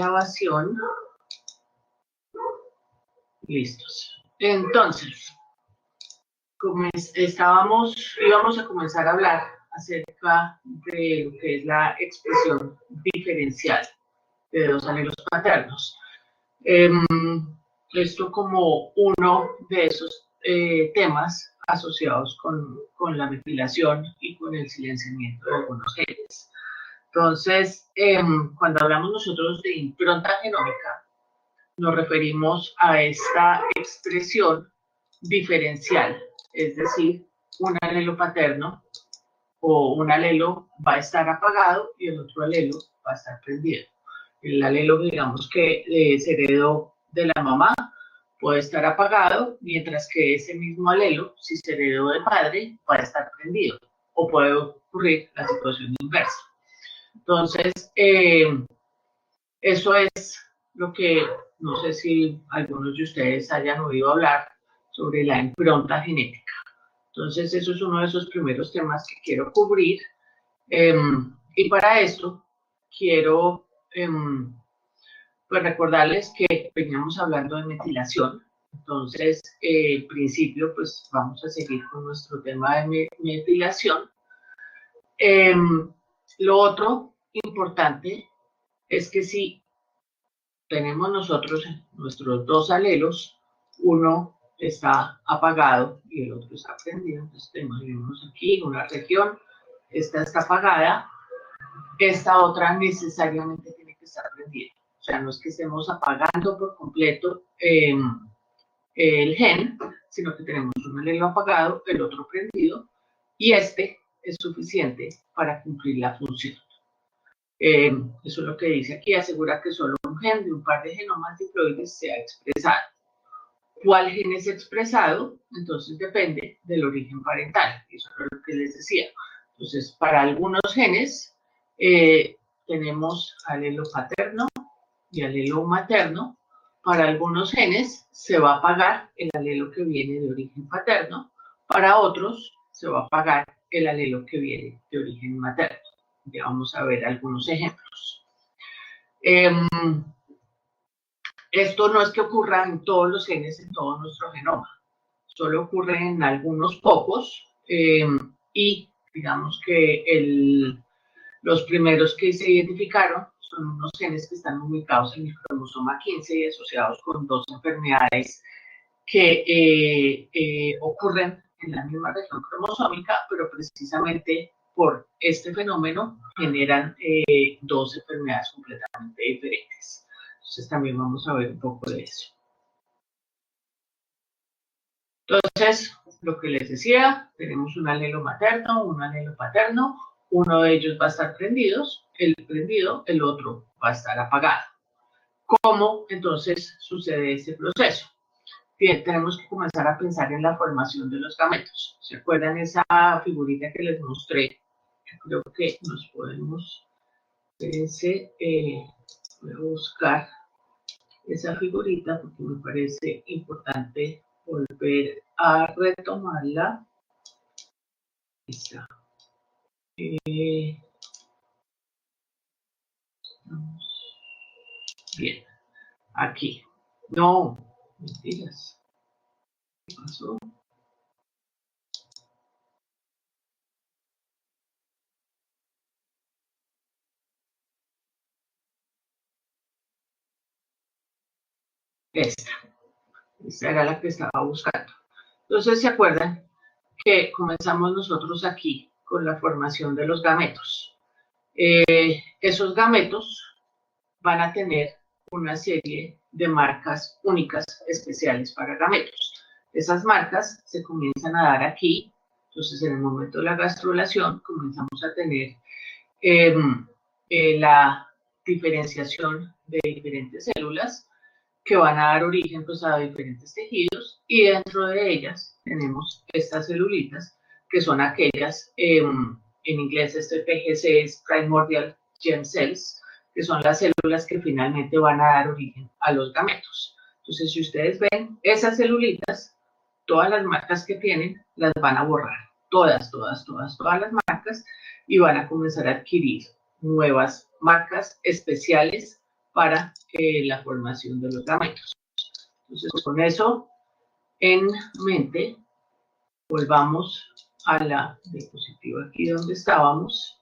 grabación. Listos. Entonces, íbamos a comenzar a hablar acerca de lo que es la expresión diferencial de dos alelos paternos. Esto como uno de esos temas asociados con la metilación y con el silenciamiento de algunos genes. Entonces, cuando hablamos nosotros de impronta genómica, nos referimos a esta expresión diferencial, es decir, un alelo paterno o un alelo va a estar apagado y el otro alelo va a estar prendido. El alelo, digamos, que se heredó de la mamá puede estar apagado, mientras que ese mismo alelo, si se heredó del padre, va a estar prendido, o puede ocurrir la situación inversa. Entonces, eso es lo que, no sé si algunos de ustedes hayan oído hablar sobre la impronta genética. Entonces, eso es uno de esos primeros temas que quiero cubrir. Y para esto, quiero pues recordarles que veníamos hablando de metilación. Entonces, en principio, pues vamos a seguir con nuestro tema de metilación. Lo otro importante es que si tenemos nosotros nuestros dos alelos, uno está apagado y el otro está prendido. Entonces, imaginemos aquí una región, esta está apagada, esta otra necesariamente tiene que estar prendida. O sea, no es que estemos apagando por completo el gen, sino que tenemos un alelo apagado, el otro prendido, y este es suficiente para cumplir la función. Eso es lo que dice aquí, asegura que solo un gen de un par de genomas diploides sea expresado. ¿Cuál gen es expresado? Entonces depende del origen parental, eso es lo que les decía. Entonces, para algunos genes tenemos alelo paterno y alelo materno. Para algunos genes se va a apagar el alelo que viene de origen paterno, para otros se va a apagar el alelo que viene de origen materno. Ya vamos a ver algunos ejemplos. Esto no es que ocurra en todos los genes, en todo nuestro genoma, solo ocurre en algunos pocos y digamos que los primeros que se identificaron son unos genes que están ubicados en el cromosoma 15 y asociados con dos enfermedades que ocurren en la misma región cromosómica, pero precisamente por este fenómeno generan dos enfermedades completamente diferentes. Entonces también vamos a ver un poco de eso. Entonces, lo que les decía, tenemos un alelo materno, un alelo paterno, uno de ellos va a estar prendido, el otro va a estar apagado. ¿Cómo entonces sucede este proceso? Bien, tenemos que comenzar a pensar en la formación de los gametos. ¿Se acuerdan esa figurita que les mostré? Yo creo que nos podemos... voy a buscar esa figurita porque me parece importante volver a retomarla. Está. Bien, aquí. No, mentiras. ¿Qué pasó? Esta era la que estaba buscando. Entonces, ¿se acuerdan que comenzamos nosotros aquí con la formación de los gametos? Esos gametos van a tener una serie de marcas únicas especiales para gametos. Esas marcas se comienzan a dar aquí. Entonces, en el momento de la gastrulación, comenzamos a tener la diferenciación de diferentes células que van a dar origen pues, a diferentes tejidos, y dentro de ellas tenemos estas celulitas que son aquellas, en inglés este PGC es Primordial Germ Cells, que son las células que finalmente van a dar origen a los gametos. Entonces, si ustedes ven esas celulitas, todas las marcas que tienen las van a borrar, todas las marcas, y van a comenzar a adquirir nuevas marcas especiales para la formación de los gametos. Entonces, con eso en mente, volvamos a la diapositiva aquí donde estábamos,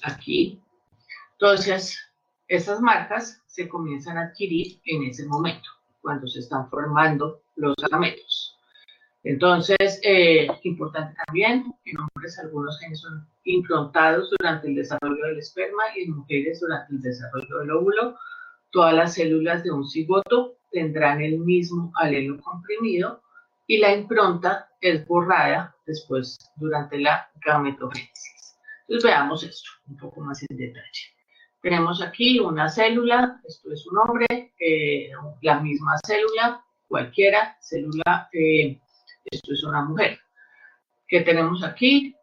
aquí. Entonces, estas marcas se comienzan a adquirir en ese momento, cuando se están formando los gametos. Entonces, importante también, en hombres algunos genes son implantados durante el desarrollo del esperma y en mujeres durante el desarrollo del óvulo. Todas las células de un cigoto tendrán el mismo alelo comprimido y la impronta es borrada después durante la gametogénesis. Entonces, veamos esto un poco más en detalle. Tenemos aquí una célula, esto es un hombre, la misma célula, cualquiera, célula, esto es una mujer. ¿Qué tenemos aquí?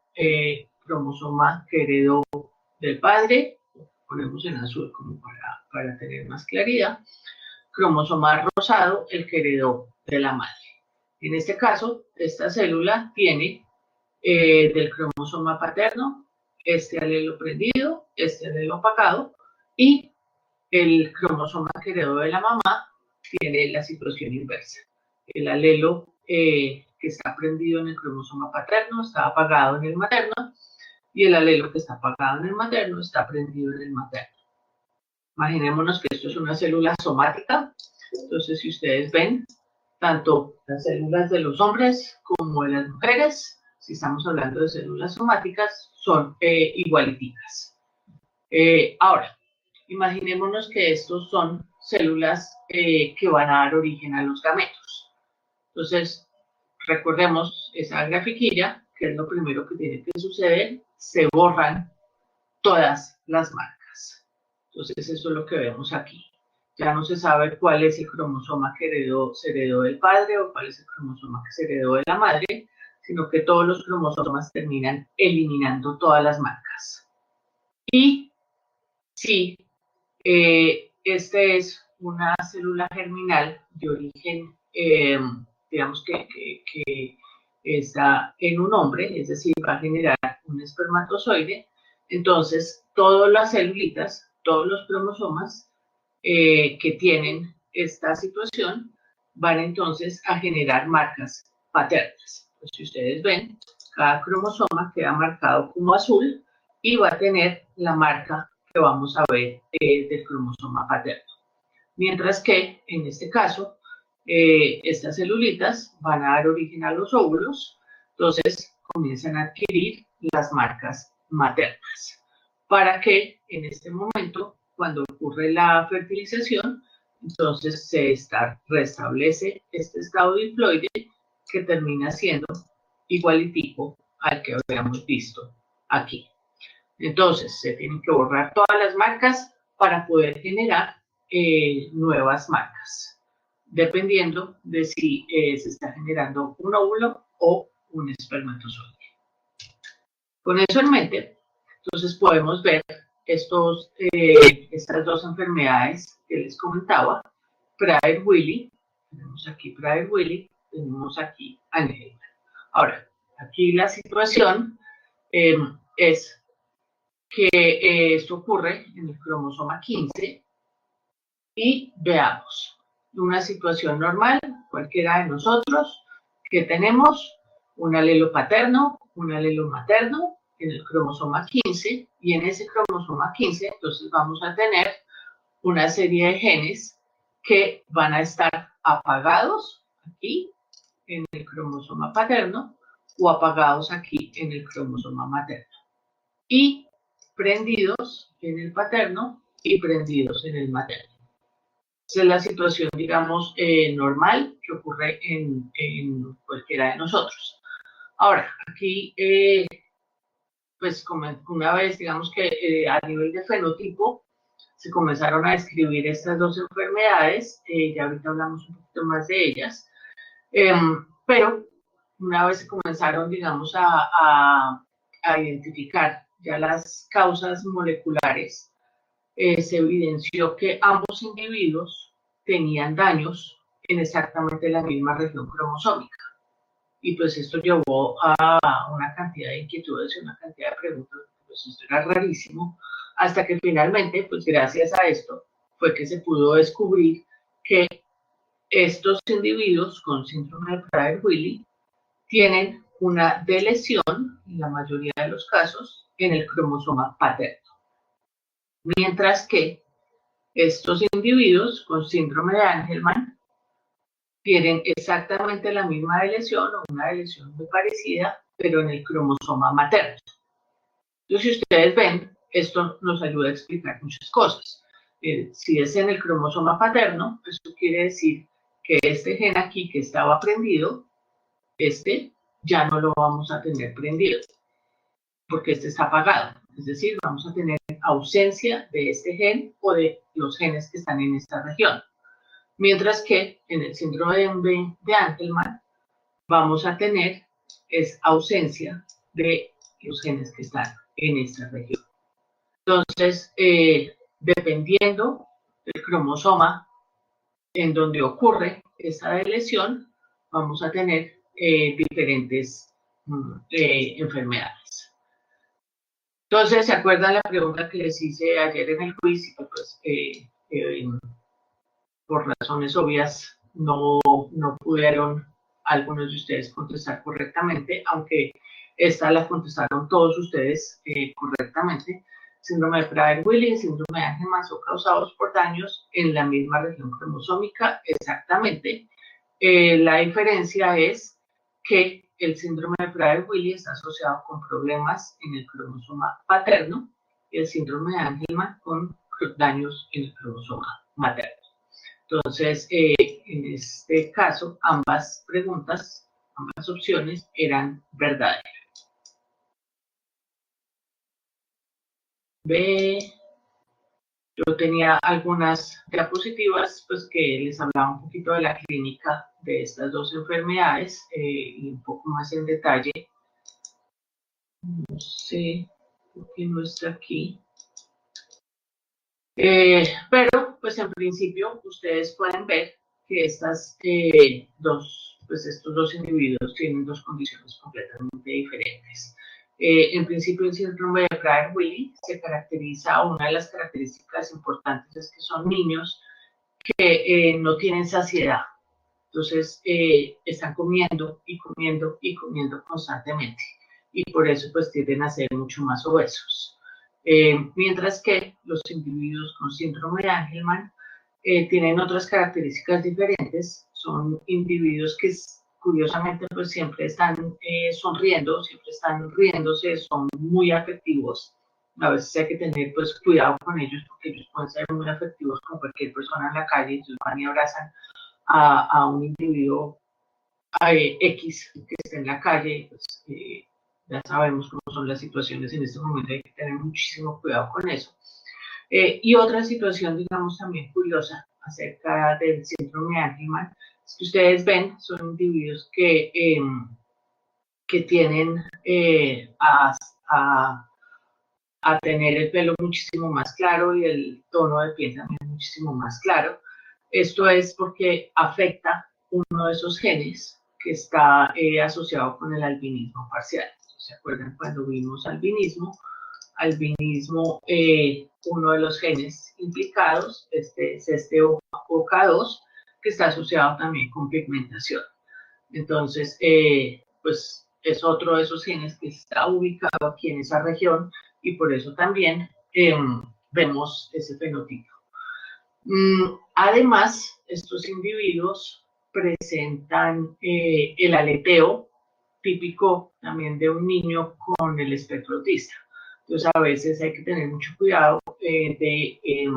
Cromosoma que heredó del padre, ponemos en azul como para tener más claridad. Cromosoma rosado, el que heredó de la madre. En este caso, esta célula tiene del cromosoma paterno este alelo prendido, este alelo apagado, y el cromosoma que heredó de la mamá tiene la situación inversa. El alelo que está prendido en el cromosoma paterno está apagado en el materno, y el alelo que está apagado en el materno está prendido en el materno. Imaginémonos que esto es una célula somática. Entonces, si ustedes ven, tanto las células de los hombres como de las mujeres, si estamos hablando de células somáticas, son igualiticas. Ahora, imaginémonos que estos son células que van a dar origen a los gametos. Entonces, recordemos esa grafiquilla, que es lo primero que tiene que suceder, se borran todas las marcas. Entonces, eso es lo que vemos aquí. Ya no se sabe cuál es el cromosoma que se heredó del padre o cuál es el cromosoma que se heredó de la madre, sino que todos los cromosomas terminan eliminando todas las marcas. Y si este es una célula germinal de origen, digamos que está en un hombre, es decir, va a generar un espermatozoide, entonces todas las celulitas, todos los cromosomas que tienen esta situación van entonces a generar marcas paternas. Pues si ustedes ven, cada cromosoma queda marcado como azul y va a tener la marca que vamos a ver del cromosoma paterno. Mientras que, en este caso, estas celulitas van a dar origen a los óvulos, entonces comienzan a adquirir las marcas maternas, para que en este momento, cuando ocurre la fertilización, entonces se restablece este estado diploide que termina siendo igualitico al que habíamos visto aquí. Entonces, se tienen que borrar todas las marcas para poder generar nuevas marcas, dependiendo de si se está generando un óvulo o un espermatozoide. Con eso en mente, entonces podemos ver estas dos enfermedades que les comentaba, Prader-Willi, tenemos aquí Prader-Willi, tenemos aquí Angelman. Ahora, aquí la situación es que esto ocurre en el cromosoma 15 y veamos una situación normal, cualquiera de nosotros, que tenemos un alelo paterno, un alelo materno en el cromosoma 15 y en ese cromosoma 15 entonces vamos a tener una serie de genes que van a estar apagados aquí en el cromosoma paterno o apagados aquí en el cromosoma materno y prendidos en el paterno y prendidos en el materno. Esa es la situación, digamos, normal que ocurre en cualquiera de nosotros. Ahora, aquí, pues como una vez, digamos que a nivel de fenotipo, se comenzaron a describir estas dos enfermedades, ya ahorita hablamos un poquito más de ellas, pero una vez se comenzaron, digamos, a identificar ya las causas moleculares, se evidenció que ambos individuos tenían daños en exactamente la misma región cromosómica. Y pues esto llevó a una cantidad de inquietudes y una cantidad de preguntas. pues esto era rarísimo, hasta que finalmente, pues gracias a esto, fue que se pudo descubrir que estos individuos con síndrome de Prader-Willi tienen una deleción, en la mayoría de los casos, en el cromosoma paterno. Mientras que estos individuos con síndrome de Angelman tienen exactamente la misma deleción o una deleción muy parecida, pero en el cromosoma materno. Entonces, si ustedes ven, esto nos ayuda a explicar muchas cosas. Si es en el cromosoma paterno, eso quiere decir que este gen aquí que estaba prendido, este ya no lo vamos a tener prendido, porque este está apagado. Es decir, vamos a tener ausencia de este gen o de los genes que están en esta región. Mientras que en el síndrome de Angelman vamos a tener ausencia de los genes que están en esta región. Entonces, dependiendo del cromosoma en donde ocurre esta lesión, vamos a tener diferentes enfermedades. Entonces, ¿se acuerdan la pregunta que les hice ayer en el quiz? Pues, por razones obvias, no pudieron algunos de ustedes contestar correctamente, aunque esta la contestaron todos ustedes correctamente. Síndrome de Prader-Willi y síndrome de Angelman son causados por daños en la misma región cromosómica, exactamente. La diferencia es que el síndrome de Prader-Willi está asociado con problemas en el cromosoma paterno y el síndrome de Angelman con daños en el cromosoma materno. Entonces, en este caso, ambas preguntas, ambas opciones eran verdaderas. Yo tenía algunas diapositivas pues, que les hablaba un poquito de la clínica de estas dos enfermedades y un poco más en detalle. No sé por qué no está aquí. Pero, pues en principio, ustedes pueden ver que estos dos individuos tienen dos condiciones completamente diferentes. En principio, el síndrome de Prader-Willi se caracteriza, una de las características importantes es que son niños que no tienen saciedad. Entonces, están comiendo y comiendo y comiendo constantemente. Y por eso, pues, tienden a ser mucho más obesos. Mientras que los individuos con síndrome de Angelman tienen otras características diferentes. Son individuos que curiosamente pues siempre están sonriendo, siempre están riéndose, son muy afectivos. A veces hay que tener pues cuidado con ellos porque ellos pueden ser muy afectivos con cualquier persona en la calle, entonces van y abrazan a un individuo X que esté en la calle, pues, ya sabemos cómo son las situaciones en este momento, hay que tener muchísimo cuidado con eso. Y otra situación, digamos, también curiosa acerca del síndrome de Angelman, es que ustedes ven, son individuos que tienen a tener el pelo muchísimo más claro y el tono de piel también muchísimo más claro. Esto es porque afecta uno de esos genes que está asociado con el albinismo parcial. ¿Se acuerdan cuando vimos albinismo? Albinismo, uno de los genes implicados es este OCA2, que está asociado también con pigmentación. Entonces, pues es otro de esos genes que está ubicado aquí en esa región y por eso también vemos ese fenotipo. Además, estos individuos presentan el aleteo típico también de un niño con el espectro autista. Entonces, a veces hay que tener mucho cuidado de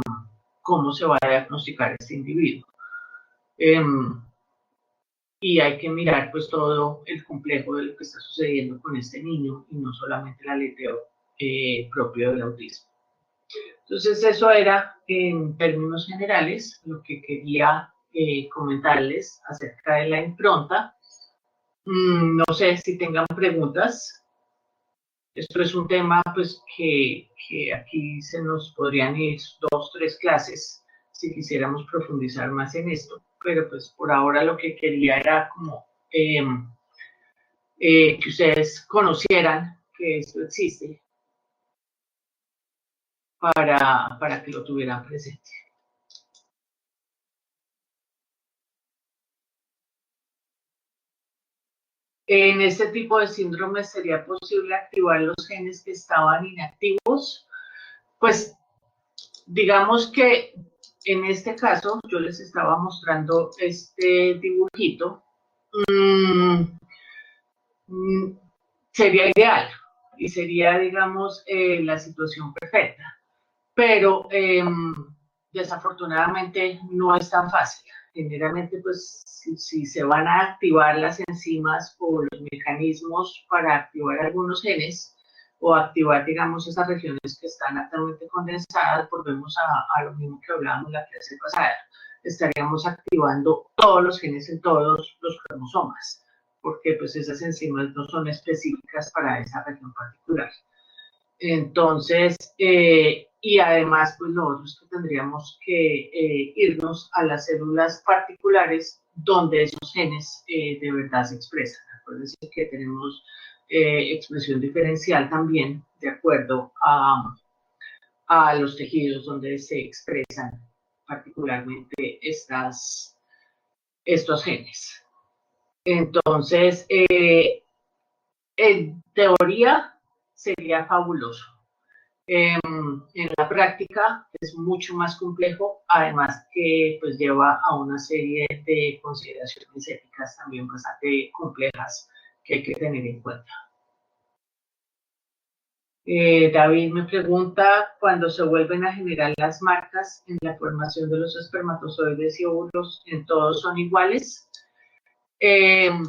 cómo se va a diagnosticar este individuo. Y hay que mirar pues todo el complejo de lo que está sucediendo con este niño y no solamente el aleteo propio del autismo. Entonces eso era en términos generales lo que quería comentarles acerca de la impronta. No sé si tengan preguntas. Esto es un tema pues que aquí se nos podrían ir 2, 3 clases si quisiéramos profundizar más en esto, pero pues por ahora lo que quería era como que ustedes conocieran que esto existe para que lo tuvieran presente. En este tipo de síndrome sería posible activar los genes que estaban inactivos. Pues digamos que en este caso yo les estaba mostrando este dibujito. Sería ideal y sería, digamos, la situación perfecta, pero desafortunadamente no es tan fácil. Generalmente, pues, si se van a activar las enzimas o los mecanismos para activar algunos genes o activar, digamos, esas regiones que están altamente condensadas, volvemos a lo mismo que hablábamos la clase pasada. Estaríamos activando todos los genes en todos los cromosomas, porque pues esas enzimas no son específicas para esa región particular. Entonces, y además, pues lo otro es que tendríamos que irnos a las células particulares donde esos genes de verdad se expresan. Acuérdense que tenemos expresión diferencial también de acuerdo a los tejidos donde se expresan particularmente estos genes. Entonces, en teoría sería fabuloso. En la práctica es mucho más complejo, además que pues lleva a una serie de consideraciones éticas también bastante complejas que hay que tener en cuenta. David me pregunta, ¿cuándo se vuelven a generar las marcas en la formación de los espermatozoides y óvulos, en todos son iguales? En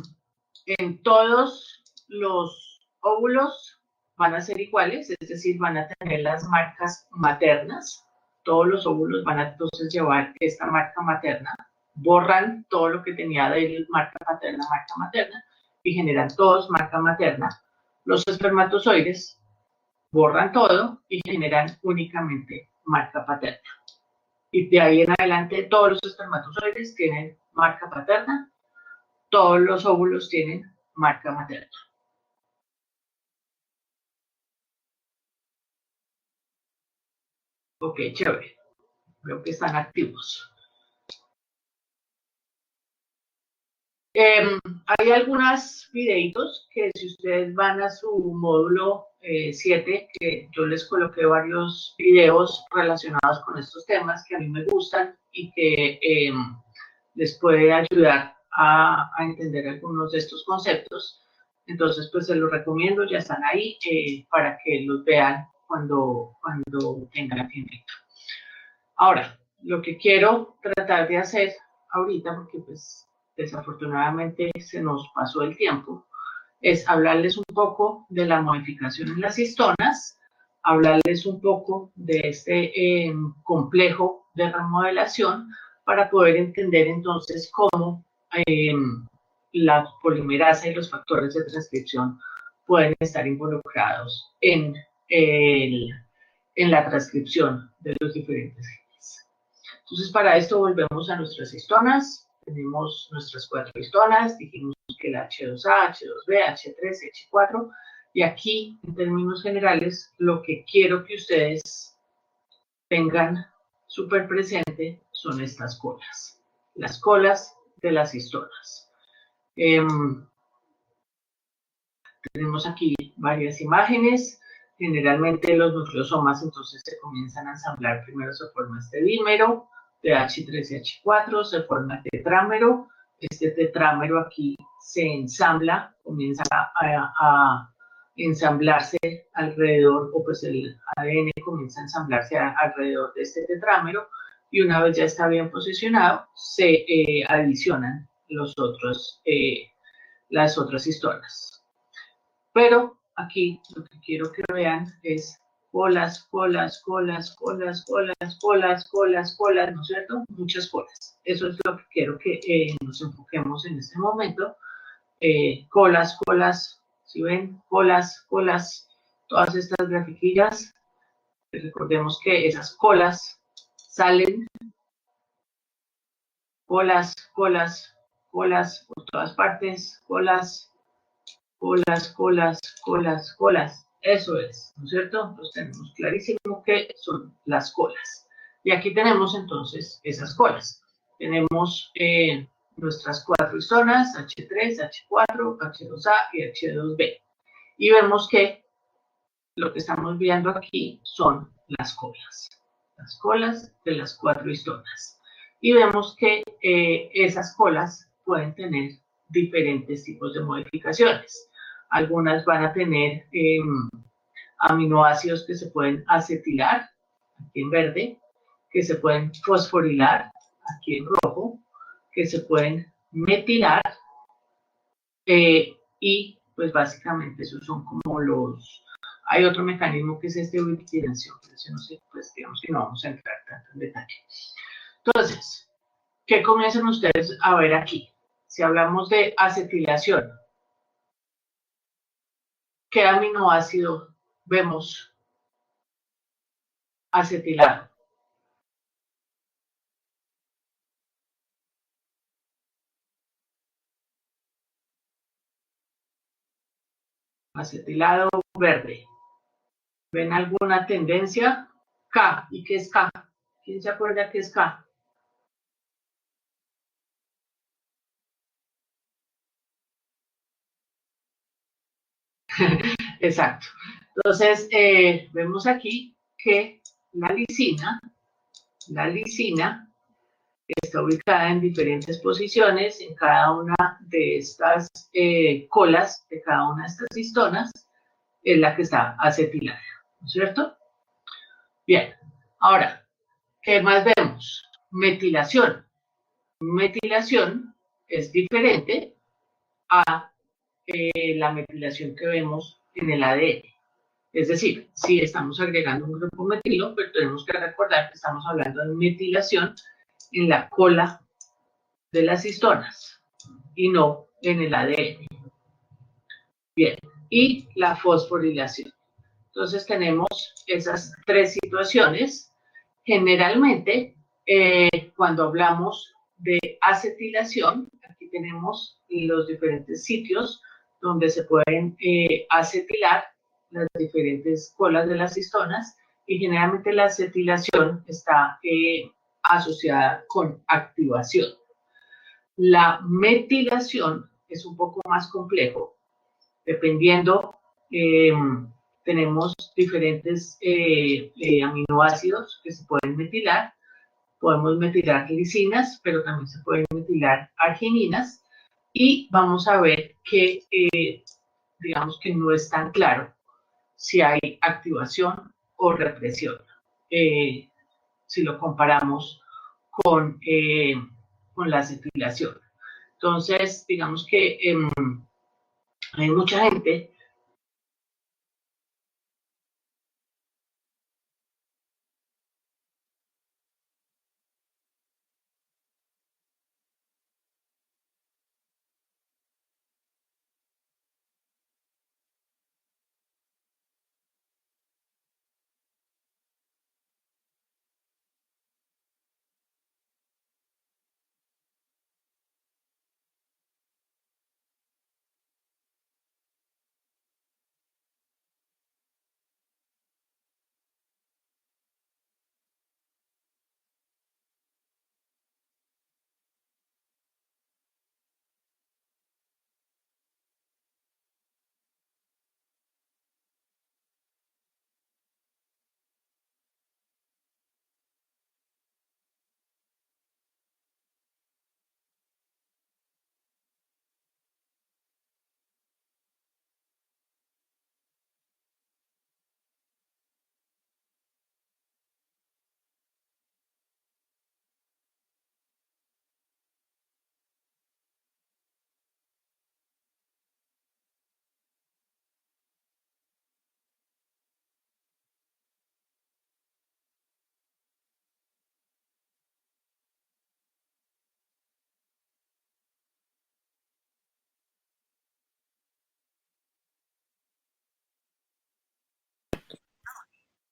todos los óvulos van a ser iguales, es decir, van a tener las marcas maternas. Todos los óvulos van a entonces llevar esta marca materna, borran todo lo que tenía de marca materna, y generan todos marca materna. Los espermatozoides borran todo y generan únicamente marca paterna. Y de ahí en adelante todos los espermatozoides tienen marca paterna, todos los óvulos tienen marca materna. Ok, chévere. Veo que están activos. Hay algunos videitos que si ustedes van a su módulo 7, que yo les coloqué varios videos relacionados con estos temas que a mí me gustan y que les puede ayudar a entender algunos de estos conceptos. Entonces, pues se los recomiendo, ya están ahí para que los vean cuando tengan tiempo. Ahora, lo que quiero tratar de hacer ahorita, porque pues desafortunadamente se nos pasó el tiempo, es hablarles un poco de la modificación en las histonas, hablarles un poco de este complejo de remodelación para poder entender entonces cómo la polimerasa y los factores de transcripción pueden estar involucrados en la transcripción de los diferentes genes. Entonces, para esto volvemos a nuestras histonas. Tenemos nuestras 4 histonas, dijimos que el H2A, H2B, H3, H4, y aquí, en términos generales, lo que quiero que ustedes tengan súper presente son estas colas, las colas de las histonas. Tenemos aquí varias imágenes. Generalmente los nucleosomas entonces se comienzan a ensamblar. Primero se forma este dímero de H3 y H4, se forma el tetrámero. Este tetrámero aquí se ensambla, comienza a ensamblarse alrededor, o pues el ADN comienza a ensamblarse alrededor de este tetrámero, y una vez ya está bien posicionado, se adicionan las otras histonas. Pero aquí lo que quiero que vean es colas, colas, colas, colas, colas, colas, colas, colas, ¿no es cierto? Muchas colas. Eso es lo que quiero que nos enfoquemos en este momento. Colas, colas, si ven, colas, colas, todas estas grafiquillas. Recordemos que esas colas salen, colas, colas, por todas partes, colas, colas, colas, colas, colas. Eso es, ¿no es cierto? Entonces tenemos clarísimo que son las colas. Y aquí tenemos entonces esas colas. Tenemos nuestras 4 histonas, H3, H4, H2A y H2B. Y vemos que lo que estamos viendo aquí son las colas de las 4 histonas. Y vemos que esas colas pueden tener diferentes tipos de modificaciones. Algunas van a tener aminoácidos que se pueden acetilar, aquí en verde, que se pueden fosforilar, aquí en rojo, que se pueden metilar, y pues básicamente esos son como los... Hay otro mecanismo que es este de ubiquitinación, pero ese no sé, pues digamos que no vamos a entrar tanto en detalle. Entonces, ¿qué comienzan ustedes a ver aquí? Si hablamos de acetilación, ¿qué aminoácido vemos acetilado? Acetilado verde. ¿Ven alguna tendencia? K. ¿Y qué es K? ¿Quién se acuerda qué es K? Exacto. Entonces, vemos aquí que la lisina está ubicada en diferentes posiciones en cada una de estas colas, de cada una de estas histonas, es la que está acetilada, ¿no es cierto? Bien, ahora, ¿qué más vemos? Metilación. Metilación es diferente a la metilación que vemos en el ADN. Es decir, si estamos agregando un grupo metilo, pero tenemos que recordar que estamos hablando de metilación en la cola de las histonas y no en el ADN. Bien, y la fosforilación. Entonces tenemos esas tres situaciones. Generalmente, cuando hablamos de acetilación, aquí tenemos los diferentes sitios donde se pueden acetilar las diferentes colas de las histonas y generalmente la acetilación está asociada con activación. La metilación es un poco más complejo, dependiendo, tenemos diferentes aminoácidos que se pueden metilar. Podemos metilar glicinas, pero también se pueden metilar argininas. Y vamos a ver que, digamos que no es tan claro si hay activación o represión, eh, si lo comparamos con la acetilación. Entonces, digamos que hay mucha gente.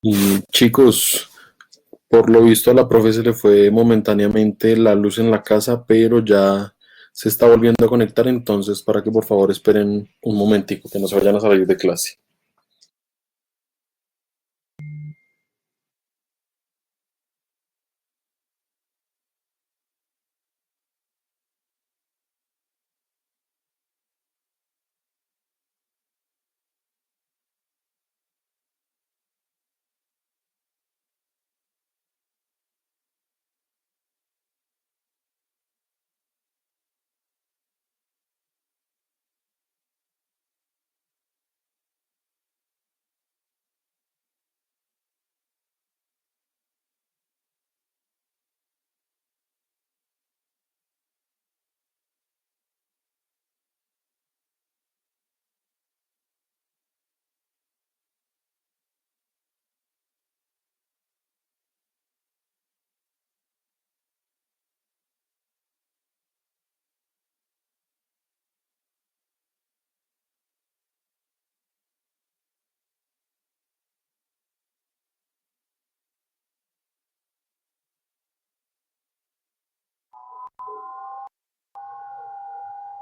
Y chicos, por lo visto a la profe se le fue momentáneamente la luz en la casa, pero ya se está volviendo a conectar, entonces para que por favor esperen un momentico, que no se vayan a salir de clase.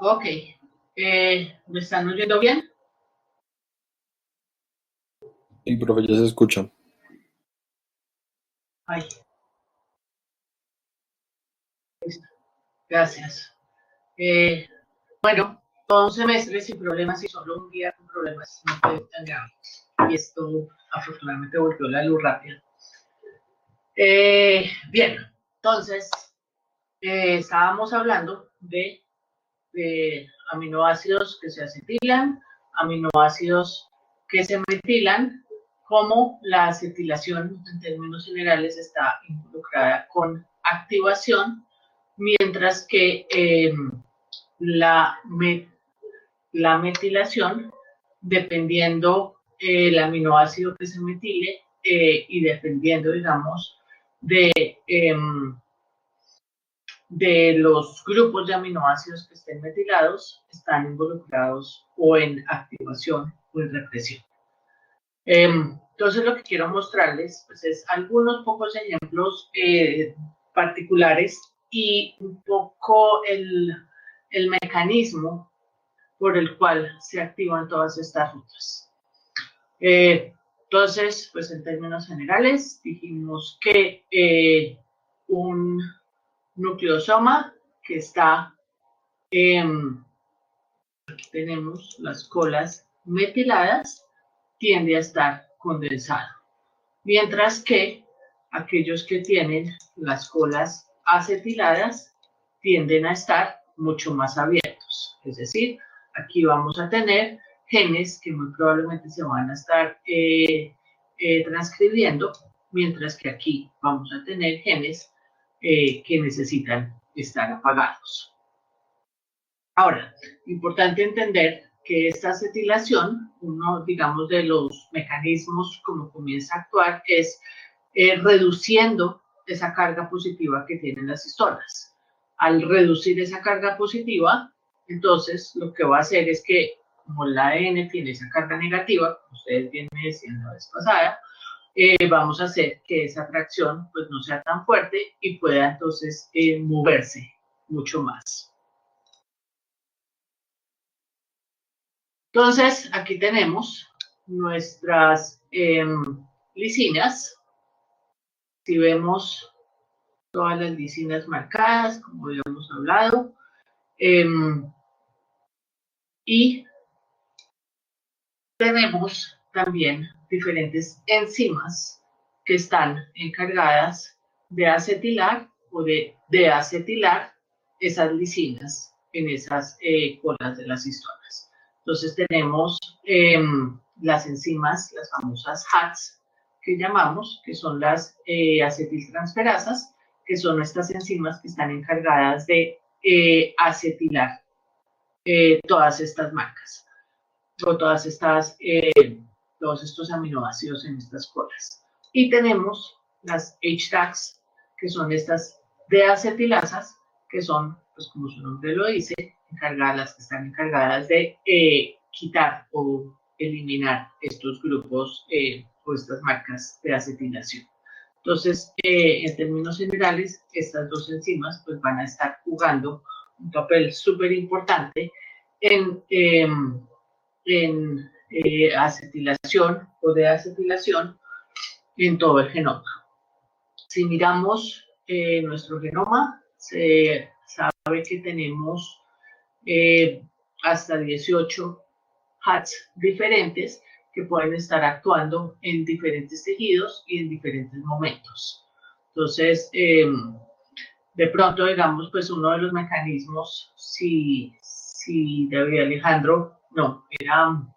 Ok. ¿Me están oyendo bien? Y profe, ya se escucha. Ay, listo. Gracias. Eh, bueno, todo un semestre sin problemas y solo un día con problemas no fue tan grave. Y esto afortunadamente volvió la luz rápida. Bien, entonces estábamos hablando de aminoácidos que se acetilan, aminoácidos que se metilan, como la acetilación en términos generales está involucrada con activación, mientras que la, la metilación, dependiendo el aminoácido que se metile y dependiendo, digamos, de de los grupos de aminoácidos que estén metilados están involucrados o en activación o en represión. Entonces lo que quiero mostrarles pues, es algunos pocos ejemplos particulares y un poco el mecanismo por el cual se activan todas estas rutas. Entonces, pues en términos generales, dijimos que un nucleosoma que está, aquí tenemos las colas metiladas, tiende a estar condensado, mientras que aquellos que tienen las colas acetiladas tienden a estar mucho más abiertos. Es decir, aquí vamos a tener genes que muy probablemente se van a estar transcribiendo, mientras que aquí vamos a tener genes que necesitan estar apagados. Ahora, importante entender que esta acetilación, uno, digamos, de los mecanismos como comienza a actuar es reduciendo esa carga positiva que tienen las histonas. Al reducir esa carga positiva, entonces lo que va a hacer es que, como el ADN tiene esa carga negativa, como ustedes bien me decían la vez pasada, vamos a hacer que esa atracción pues no sea tan fuerte y pueda entonces moverse mucho más. Entonces, aquí tenemos nuestras lisinas. Si vemos todas las lisinas marcadas, como habíamos hablado, y tenemos también diferentes enzimas que están encargadas de acetilar o de acetilar esas lisinas en esas colas de las histonas. Entonces tenemos las enzimas, las famosas HATs que llamamos, que son las acetiltransferasas, que son estas enzimas que están encargadas de acetilar todas estas marcas o todos estos aminoácidos en estas colas. Y tenemos las HDACs, que son estas deacetilasas, que son, pues como su nombre lo dice, las que están encargadas de quitar o eliminar estos grupos o estas marcas de acetilación. Entonces, en términos generales, estas dos enzimas pues, van a estar jugando un papel súper importante en acetilación o deacetilación en todo el genoma. Si miramos nuestro genoma, se sabe que tenemos hasta 18 HATs diferentes que pueden estar actuando en diferentes tejidos y en diferentes momentos. Entonces, de pronto, digamos, pues uno de los mecanismos, si David Alejandro, no, era, no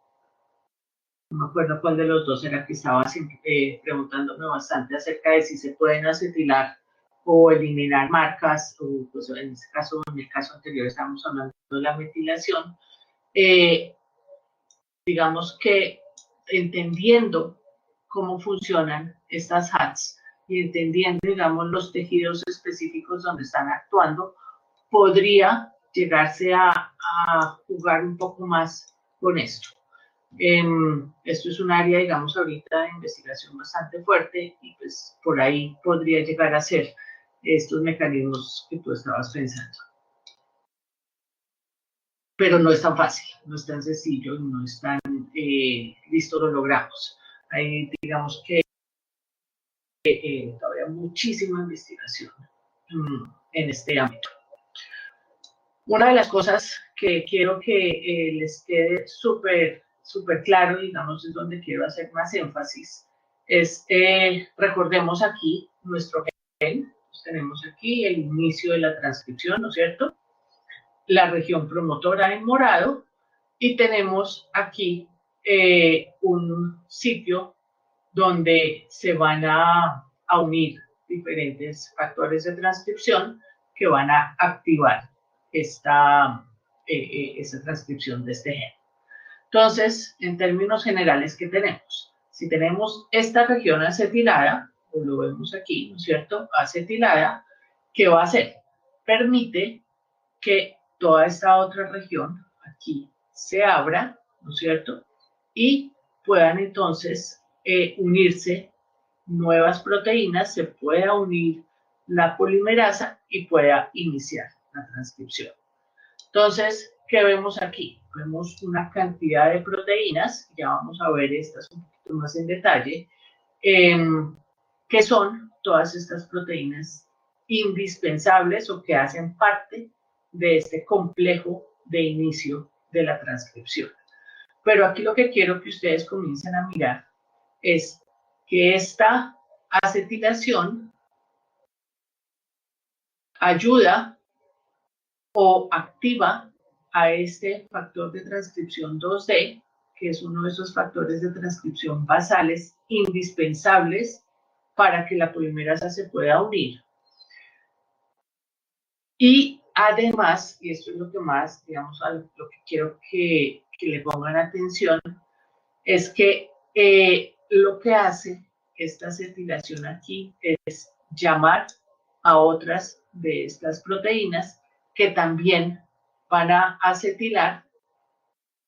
me acuerdo cuál de los dos era que estaba preguntándome bastante acerca de si se pueden acetilar o eliminar marcas, o pues en este caso, en el caso anterior estamos hablando de la metilación, digamos que entendiendo cómo funcionan estas HATs y entendiendo, digamos, los tejidos específicos donde están actuando, podría llegarse a jugar un poco más con esto. Esto es un área, digamos, ahorita de investigación bastante fuerte y pues por ahí podría llegar a ser estos mecanismos que tú estabas pensando. pero no es tan fácil, no es tan sencillo, no es tan listo lo logramos. Hay, digamos que todavía muchísima investigación en este ámbito. Una de las cosas que quiero que les quede súper claro, digamos, es donde quiero hacer más énfasis, es, recordemos aquí nuestro gen, tenemos aquí el inicio de la transcripción, ¿no es cierto? La región promotora en morado, y tenemos aquí un sitio donde se van a unir diferentes factores de transcripción que van a activar esta transcripción de este gen. Entonces, en términos generales, ¿qué tenemos? Si tenemos esta región acetilada, pues lo vemos aquí, ¿no es cierto? Acetilada, ¿qué va a hacer? Permite que toda esta otra región aquí se abra, ¿no es cierto? Y puedan entonces unirse nuevas proteínas, se pueda unir la polimerasa y pueda iniciar la transcripción. Entonces, ¿qué vemos aquí? Vemos una cantidad de proteínas, ya vamos a ver estas un poquito más en detalle, que son todas estas proteínas indispensables o que hacen parte de este complejo de inicio de la transcripción. Pero aquí lo que quiero que ustedes comiencen a mirar es que esta acetilación ayuda o activa a este factor de transcripción 2D, que es uno de esos factores de transcripción basales indispensables para que la polimerasa se pueda unir. Y además, y esto es lo que más, digamos, lo que quiero que le pongan atención, es que lo que hace esta acetilación aquí es llamar a otras de estas proteínas que también van a acetilar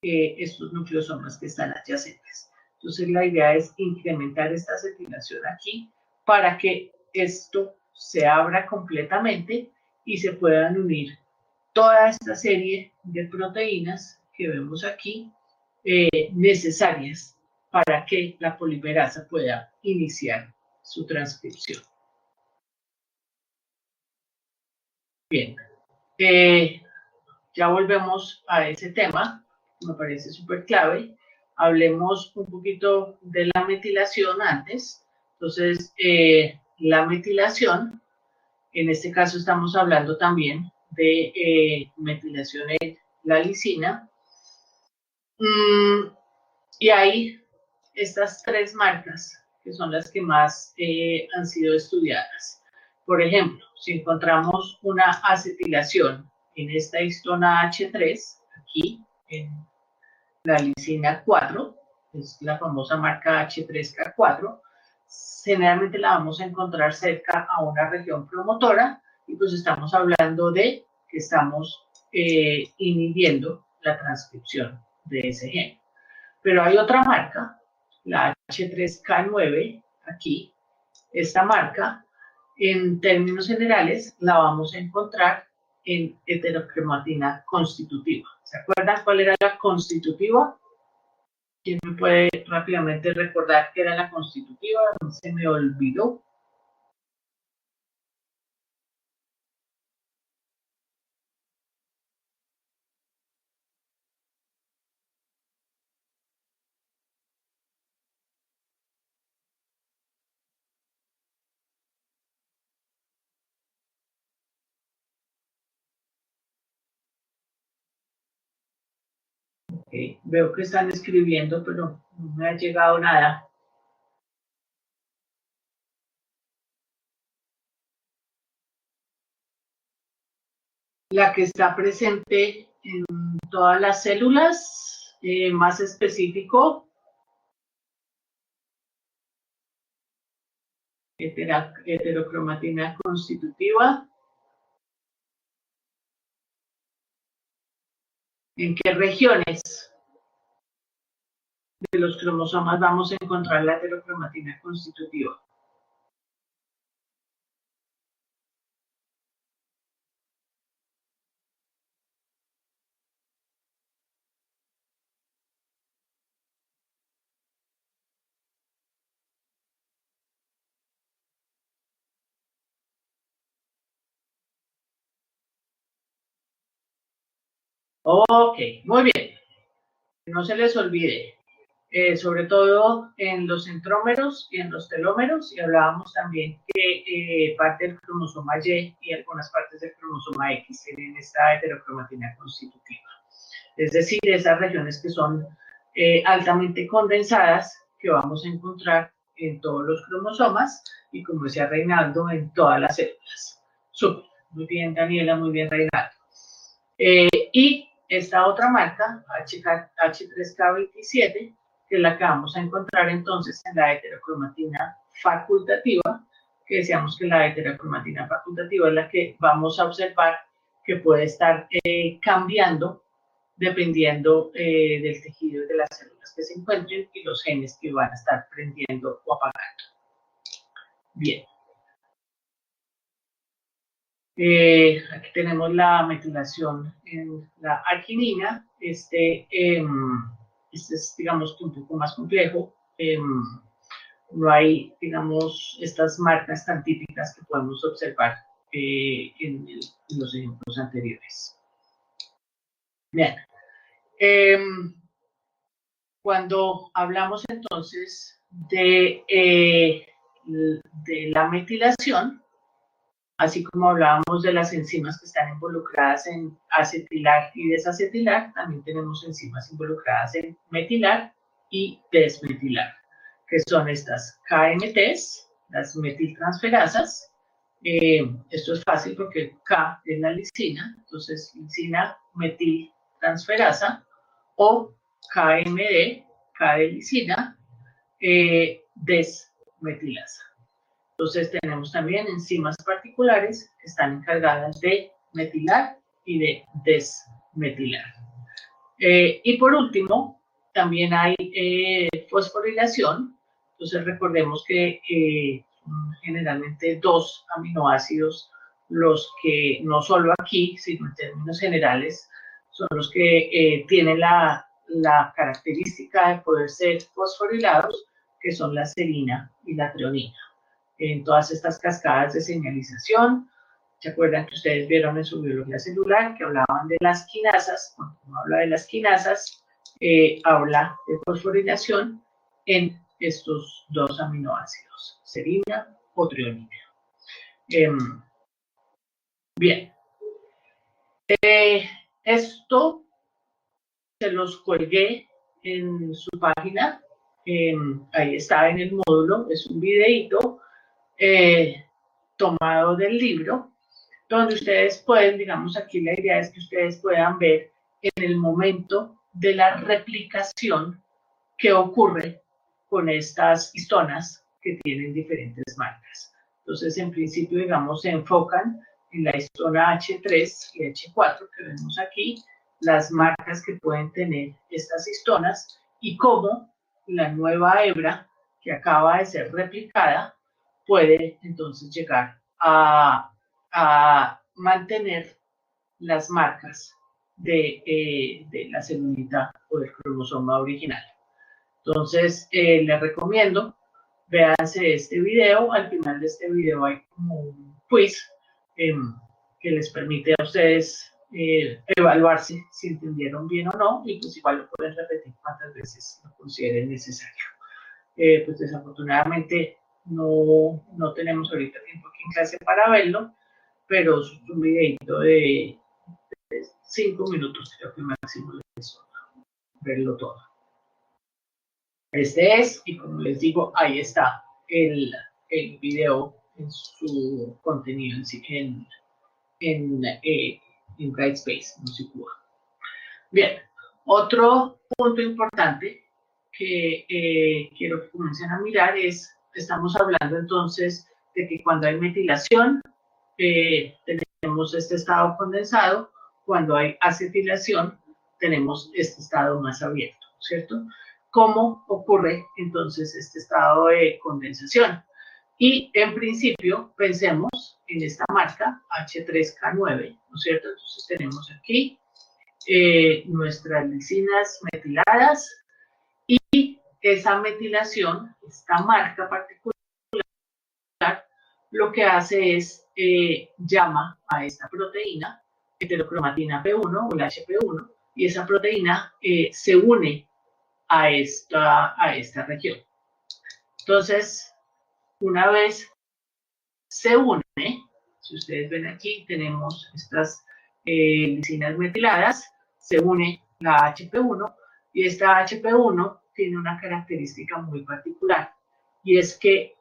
estos nucleosomas que están adyacentes. Entonces la idea es incrementar esta acetilación aquí para que esto se abra completamente y se puedan unir toda esta serie de proteínas que vemos aquí necesarias para que la polimerasa pueda iniciar su transcripción. Bien, ya volvemos a ese tema, me parece súper clave. Hablemos un poquito de la metilación antes. Entonces, la metilación, en este caso estamos hablando también de metilación en la lisina. Y hay estas tres marcas que son las que más han sido estudiadas. Por ejemplo, si encontramos una acetilación en esta histona H3, aquí en la lisina 4, es la famosa marca H3K4, generalmente la vamos a encontrar cerca a una región promotora y pues estamos hablando de que estamos inhibiendo la transcripción de ese gen. Pero hay otra marca, la H3K9, aquí, esta marca, en términos generales, la vamos a encontrar en heterocromatina constitutiva. ¿Se acuerdan cuál era la constitutiva? ¿Quién me puede rápidamente recordar qué era la constitutiva? Se me olvidó. Okay. Veo que están escribiendo, pero no me ha llegado nada. La que está presente en todas las células, más específico, heterocromatina constitutiva. ¿En qué regiones de los cromosomas vamos a encontrar la heterocromatina constitutiva? Ok, muy bien. No se les olvide, sobre todo en los centrómeros y en los telómeros, y hablábamos también que parte del cromosoma Y y algunas partes del cromosoma X tienen esta heterocromatina constitutiva. Es decir, esas regiones que son altamente condensadas que vamos a encontrar en todos los cromosomas y, como decía Reinaldo, en todas las células. Súper, muy bien Daniela, muy bien Reinaldo. Y esta otra marca, H3K27, que es la que vamos a encontrar entonces en la heterocromatina facultativa, que decíamos que la heterocromatina facultativa es la que vamos a observar que puede estar cambiando dependiendo del tejido y de las células que se encuentren y los genes que van a estar prendiendo o apagando. Bien. Aquí tenemos la metilación en la arginina. Este es, digamos, un poco más complejo. No hay, digamos, estas marcas tan típicas que podemos observar en los ejemplos anteriores. Bien. Cuando hablamos entonces de la metilación, así como hablábamos de las enzimas que están involucradas en acetilar y desacetilar, también tenemos enzimas involucradas en metilar y desmetilar, que son estas KMTs, las metiltransferasas. Esto es fácil porque K es la lisina, entonces lisina metiltransferasa, o KMD, K de lisina, desmetilasa. Entonces tenemos también enzimas particulares que están encargadas de metilar y de desmetilar. Y por último, también hay fosforilación. Entonces recordemos que generalmente dos aminoácidos los que no solo aquí, sino en términos generales, son los que tienen la característica de poder ser fosforilados, que son la serina y la treonina. En todas estas cascadas de señalización, ¿se acuerdan que ustedes vieron en su biología celular que hablaban de las quinasas? Cuando uno habla de las quinasas, habla de fosforilación en estos dos aminoácidos, serina o treonina. Bien, esto se los colgué en su página, ahí está en el módulo, es un videíto tomado del libro, donde ustedes pueden, digamos, aquí la idea es que ustedes puedan ver en el momento de la replicación qué ocurre con estas histonas que tienen diferentes marcas. Entonces, en principio, digamos, se enfocan en la histona H3 y H4 que vemos aquí, las marcas que pueden tener estas histonas y cómo la nueva hebra que acaba de ser replicada puede entonces llegar a mantener las marcas de la celulita o del cromosoma original. Entonces, les recomiendo, véanse este video. Al final de este video hay como un quiz que les permite a ustedes evaluarse si entendieron bien o no, y pues igual lo pueden repetir cuantas veces lo consideren necesario. Pues desafortunadamente no tenemos ahorita tiempo aquí en clase para verlo, pero es un videito de 5 minutos, creo que máximo es verlo todo. Este es, y como les digo, ahí está el video en su contenido en Brightspace, no se cuba. Bien, otro punto importante que quiero que comiencen a mirar es, estamos hablando entonces de que cuando hay metilación, tenemos este estado condensado, cuando hay acetilación, tenemos este estado más abierto, ¿cierto? ¿Cómo ocurre entonces este estado de condensación? Y en principio, pensemos en esta marca H3K9, ¿no es cierto? Entonces tenemos aquí nuestras lisinas metiladas y esa metilación, esta marca particular, lo que hace es llama a esta proteína heterocromatina P1 o la HP1 y esa proteína se une a esta región. Entonces, una vez se une, si ustedes ven aquí, tenemos estas lisinas metiladas, se une la HP1 y esta HP1 tiene una característica muy particular y es que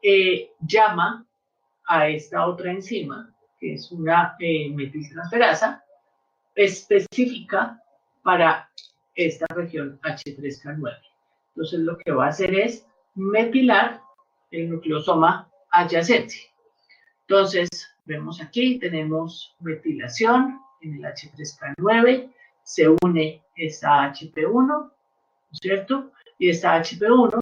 llama a esta otra enzima, que es una metiltransferasa específica para esta región H3K9. Entonces lo que va a hacer es metilar el nucleosoma adyacente. Entonces vemos aquí, tenemos metilación en el H3K9, se une esta HP1, ¿no es cierto? Y esta HP1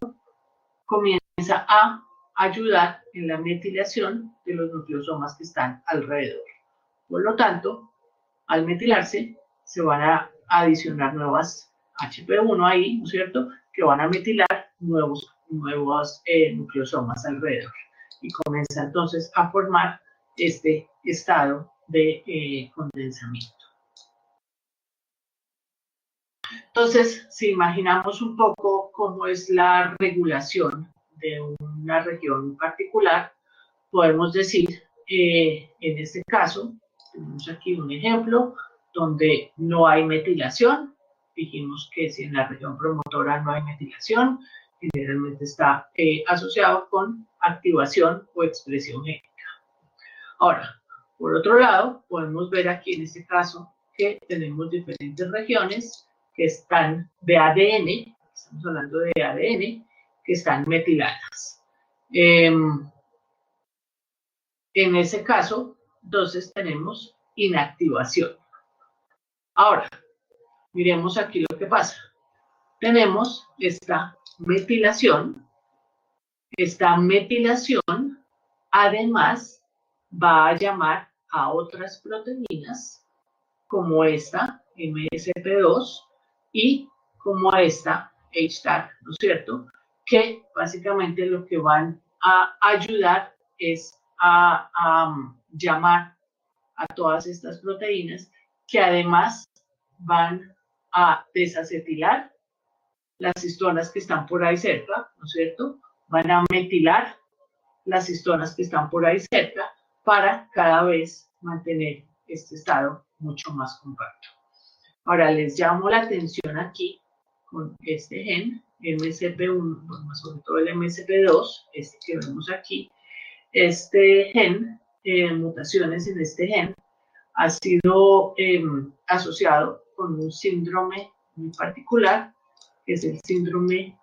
comienza a ayudar en la metilación de los nucleosomas que están alrededor. Por lo tanto, al metilarse, se van a adicionar nuevas HP1 ahí, ¿no es cierto?, que van a metilar nuevos nucleosomas alrededor. Y comienza entonces a formar este estado de condensamiento. Entonces, si imaginamos un poco cómo es la regulación de una región particular, podemos decir, en este caso, tenemos aquí un ejemplo donde no hay metilación. Dijimos que si en la región promotora no hay metilación, generalmente está asociado con activación o expresión génica. Ahora, por otro lado, podemos ver aquí en este caso que tenemos diferentes regiones que están de ADN, estamos hablando de ADN, que están metiladas. En ese caso, entonces tenemos inactivación. Ahora, miremos aquí lo que pasa. Tenemos esta metilación. Esta metilación, además, va a llamar a otras proteínas, como esta, MSP2, y como esta, HTAC, ¿no es cierto? Que básicamente lo que van a ayudar es a llamar a todas estas proteínas que además van a desacetilar las histonas que están por ahí cerca, ¿no es cierto? Van a metilar las histonas que están por ahí cerca para cada vez mantener este estado mucho más compacto. Ahora les llamo la atención aquí con este gen, MSP1, bueno, sobre todo el MSP2, este que vemos aquí. Este gen, mutaciones en este gen, ha sido asociado con un síndrome muy particular, que es el síndrome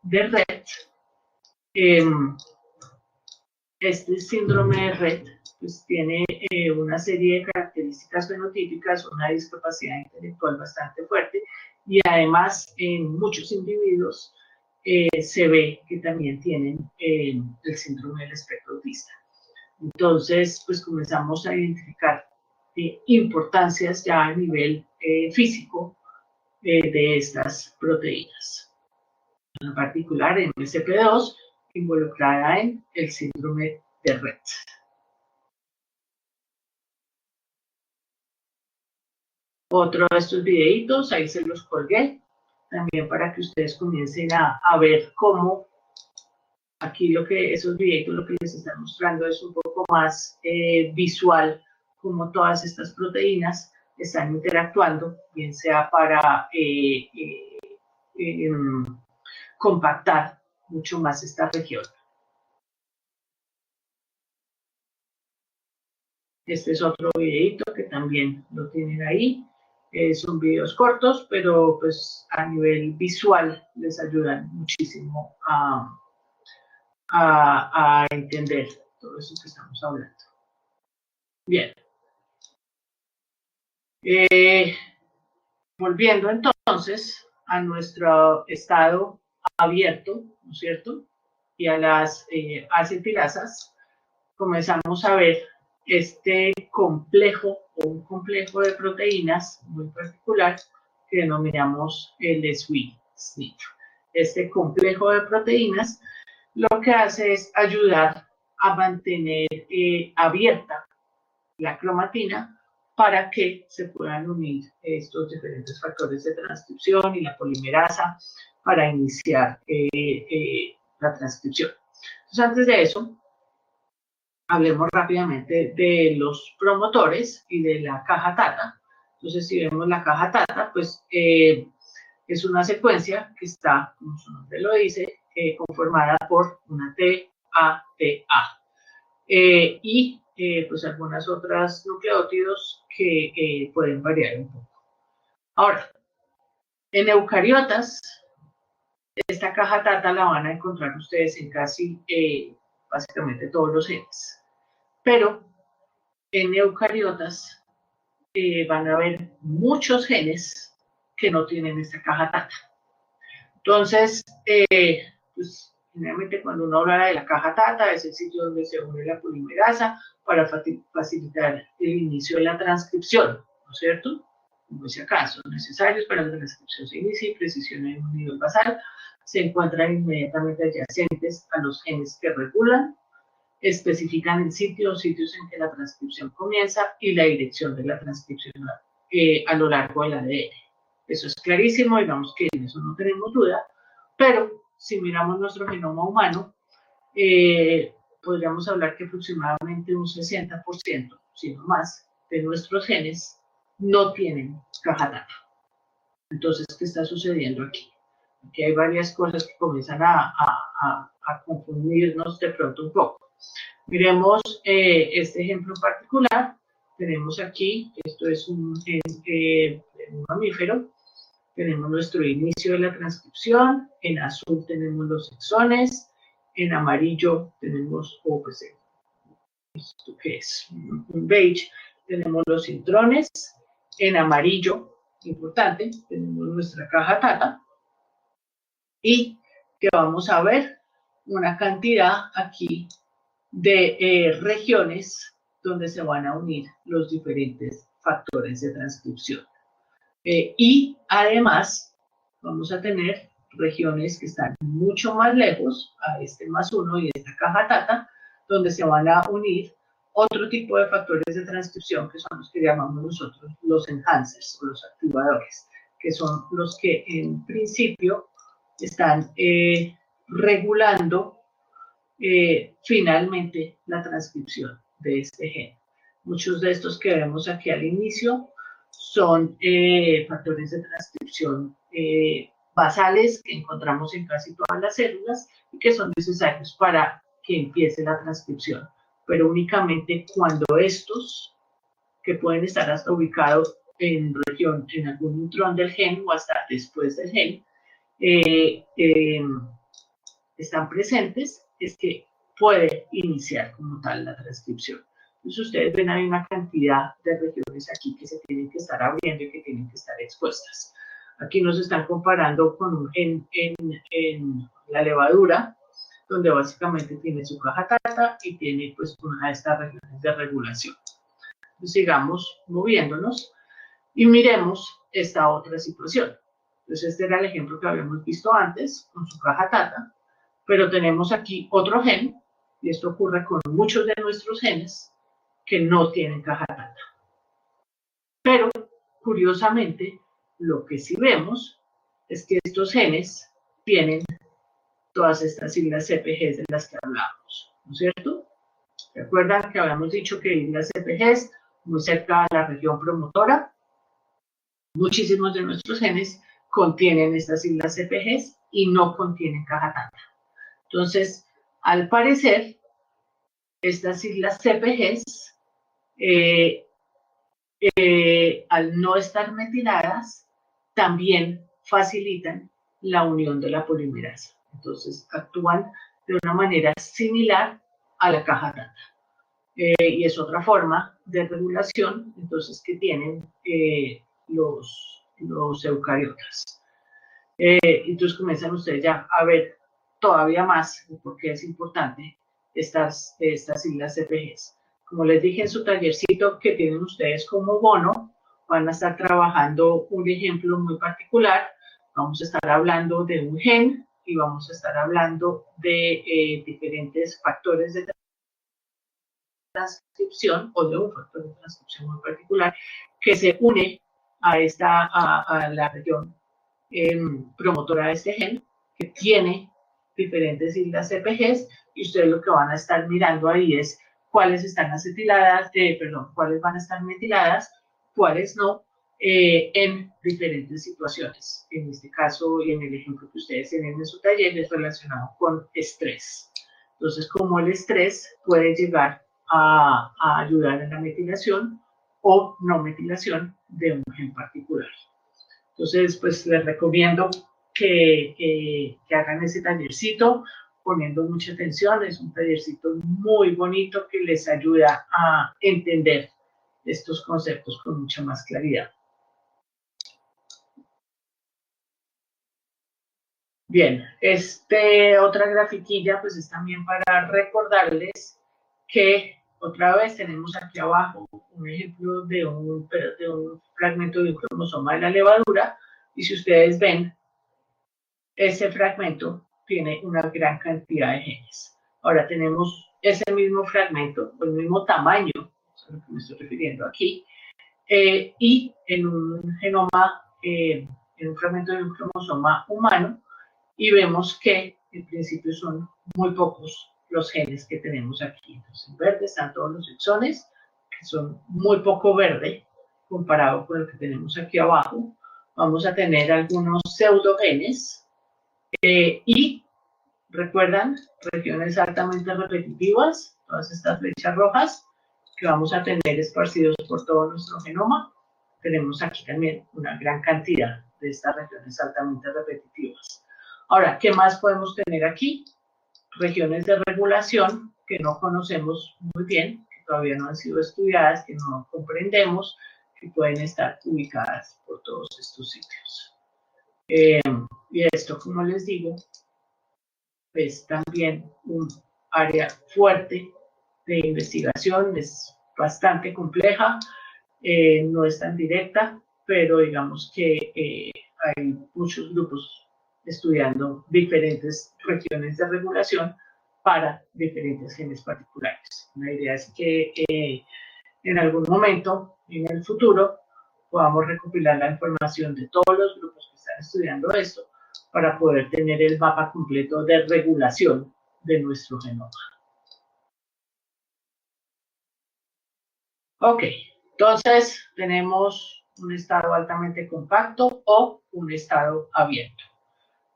de Rett. Este síndrome de Rett pues, tiene una serie de características fenotípicas, una discapacidad intelectual bastante fuerte y además en muchos individuos se ve que también tienen el síndrome del espectro autista. Entonces, pues comenzamos a identificar importancias ya a nivel físico de estas proteínas. En particular, en MSP2, involucrada en el síndrome de Rett. Otro de estos videitos, ahí se los colgué, también para que ustedes comiencen a ver cómo aquí esos videitos lo que les están mostrando es un poco más visual, cómo todas estas proteínas están interactuando, bien sea para compactar mucho más esta región. Este es otro videito que también lo tienen ahí. Son videos cortos, pero pues a nivel visual les ayudan muchísimo a entender todo eso que estamos hablando. Bien. Volviendo entonces a nuestro estado abierto, ¿no es cierto? Y a las acetilasas, comenzamos a ver este complejo o un complejo de proteínas muy particular que denominamos el SWI/SNP. Este complejo de proteínas lo que hace es ayudar a mantener abierta la cromatina para que se puedan unir estos diferentes factores de transcripción y la polimerasa para iniciar la transcripción. Entonces, antes de eso, hablemos rápidamente de los promotores y de la caja TATA. Entonces, si vemos la caja TATA, pues es una secuencia que está, como su nombre lo dice, conformada por una TATA y pues algunas otras nucleótidos que pueden variar un poco. Ahora, en eucariotas, esta caja TATA la van a encontrar ustedes en casi básicamente todos los genes. Pero en eucariotas van a haber muchos genes que no tienen esta caja TATA. Entonces, pues, generalmente cuando uno habla de la caja TATA es el sitio donde se une la polimerasa para facilitar el inicio de la transcripción, ¿no es cierto? Como dice acá, son necesarios para que la transcripción se inicie y precisión en un nivel basal. Se encuentran inmediatamente adyacentes a los genes que regulan, especifican el sitio o sitios en que la transcripción comienza y la dirección de la transcripción a lo largo del ADN. Eso es clarísimo, digamos que en eso no tenemos duda, pero si miramos nuestro genoma humano, podríamos hablar que aproximadamente un 60%, si no más, de nuestros genes no tienen caja TATA. Entonces, ¿qué está sucediendo aquí? Aquí hay varias cosas que comienzan a confundirnos de pronto un poco. Miremos este ejemplo en particular. Tenemos aquí, esto es un mamífero. Tenemos nuestro inicio de la transcripción. En azul tenemos los exones. En amarillo tenemos, ¿esto qué es? Un beige. Tenemos los intrones. En amarillo, importante, tenemos nuestra caja TATA. Y que vamos a ver una cantidad aquí de regiones donde se van a unir los diferentes factores de transcripción. Y además vamos a tener regiones que están mucho más lejos a este +1 y esta caja TATA, donde se van a unir otro tipo de factores de transcripción que son los que llamamos nosotros los enhancers o los activadores, que son los que en principio están regulando finalmente la transcripción de este gen. Muchos de estos que vemos aquí al inicio son factores de transcripción basales que encontramos en casi todas las células y que son necesarios para que empiece la transcripción, pero únicamente cuando estos, que pueden estar hasta ubicados en región, en algún intrón del gen o hasta después del gen, están presentes, es que puede iniciar como tal la transcripción. Entonces ustedes ven hay una cantidad de regiones aquí que se tienen que estar abriendo y que tienen que estar expuestas. Aquí nos están comparando con un gen en la levadura, donde básicamente tiene su caja TATA y tiene pues una de estas regiones de regulación. Entonces, sigamos moviéndonos y miremos esta otra situación. Entonces este era el ejemplo que habíamos visto antes con su caja TATA, pero tenemos aquí otro gen, y esto ocurre con muchos de nuestros genes que no tienen caja TATA. Pero, curiosamente, lo que sí vemos es que estos genes tienen todas estas siglas CPGs de las que hablábamos, ¿no es cierto? ¿Recuerdan que habíamos dicho que las CPGs muy cerca de la región promotora? Muchísimos de nuestros genes contienen estas siglas CPGs y no contienen caja TATA. Entonces, al parecer, estas siglas CPGs, al no estar metiladas, también facilitan la unión de la polimerasa. Entonces, actúan de una manera similar a la caja TATA. Y es otra forma de regulación, entonces, que tienen los eucariotas. Entonces comienzan ustedes ya a ver todavía más por qué es importante estas siglas CPGs. Como les dije en su tallercito que tienen ustedes como bono, van a estar trabajando un ejemplo muy particular. Vamos a estar hablando de un gen y vamos a estar hablando de diferentes factores de transcripción o de un factor de transcripción muy particular que se une a la región promotora de este gen, que tiene diferentes islas CPGs, y ustedes lo que van a estar mirando ahí es cuáles están acetiladas, cuáles van a estar metiladas, cuáles no, en diferentes situaciones. En este caso, y en el ejemplo que ustedes tienen en su taller, es relacionado con estrés. Entonces, como el estrés puede llegar a ayudar en la metilación o no metilación de un gen particular. Entonces, pues les recomiendo que hagan ese tallercito poniendo mucha atención. Es un tallercito muy bonito que les ayuda a entender estos conceptos con mucha más claridad. Bien, otra grafiquilla pues es también para recordarles que otra vez tenemos aquí abajo un ejemplo de un fragmento de un cromosoma de la levadura, y si ustedes ven, ese fragmento tiene una gran cantidad de genes. Ahora tenemos ese mismo fragmento, el mismo tamaño, a lo que me estoy refiriendo aquí, y en un genoma, en un fragmento de un cromosoma humano, y vemos que en principio son muy pocos los genes que tenemos aquí. Entonces, en verde están todos los exones, que son muy poco verde comparado con el que tenemos aquí abajo. Vamos a tener algunos pseudogenes, y recuerdan, regiones altamente repetitivas, todas estas flechas rojas que vamos a tener esparcidos por todo nuestro genoma. Tenemos aquí también una gran cantidad de estas regiones altamente repetitivas. Ahora, ¿qué más podemos tener aquí? Regiones de regulación que no conocemos muy bien, que todavía no han sido estudiadas, que no comprendemos, que pueden estar ubicadas por todos estos sitios. Y esto, como les digo, es también un área fuerte de investigación, es bastante compleja, no es tan directa, pero digamos que hay muchos grupos estudiando diferentes regiones de regulación para diferentes genes particulares. La idea es que en algún momento, en el futuro, podamos recopilar la información de todos los grupos que están estudiando esto para poder tener el mapa completo de regulación de nuestro genoma. Ok, entonces tenemos un estado altamente compacto o un estado abierto.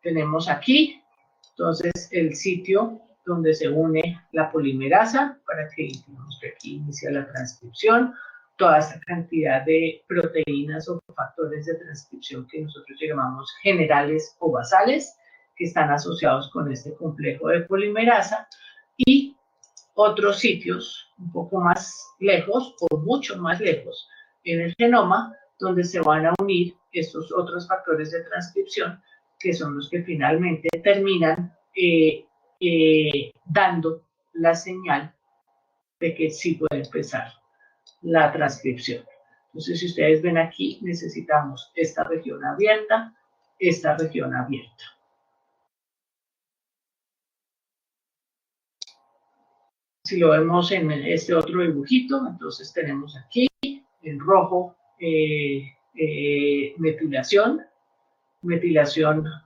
Tenemos aquí, entonces, el sitio donde se une la polimerasa para que, digamos, que aquí inicia la transcripción, toda esta cantidad de proteínas o factores de transcripción que nosotros llamamos generales o basales, que están asociados con este complejo de polimerasa, y otros sitios un poco más lejos o mucho más lejos en el genoma, donde se van a unir estos otros factores de transcripción, que son los que finalmente terminan dando la señal de que sí puede empezar la transcripción. Entonces, si ustedes ven aquí, necesitamos esta región abierta, esta región abierta. Si lo vemos en este otro dibujito, entonces tenemos aquí en rojo metilación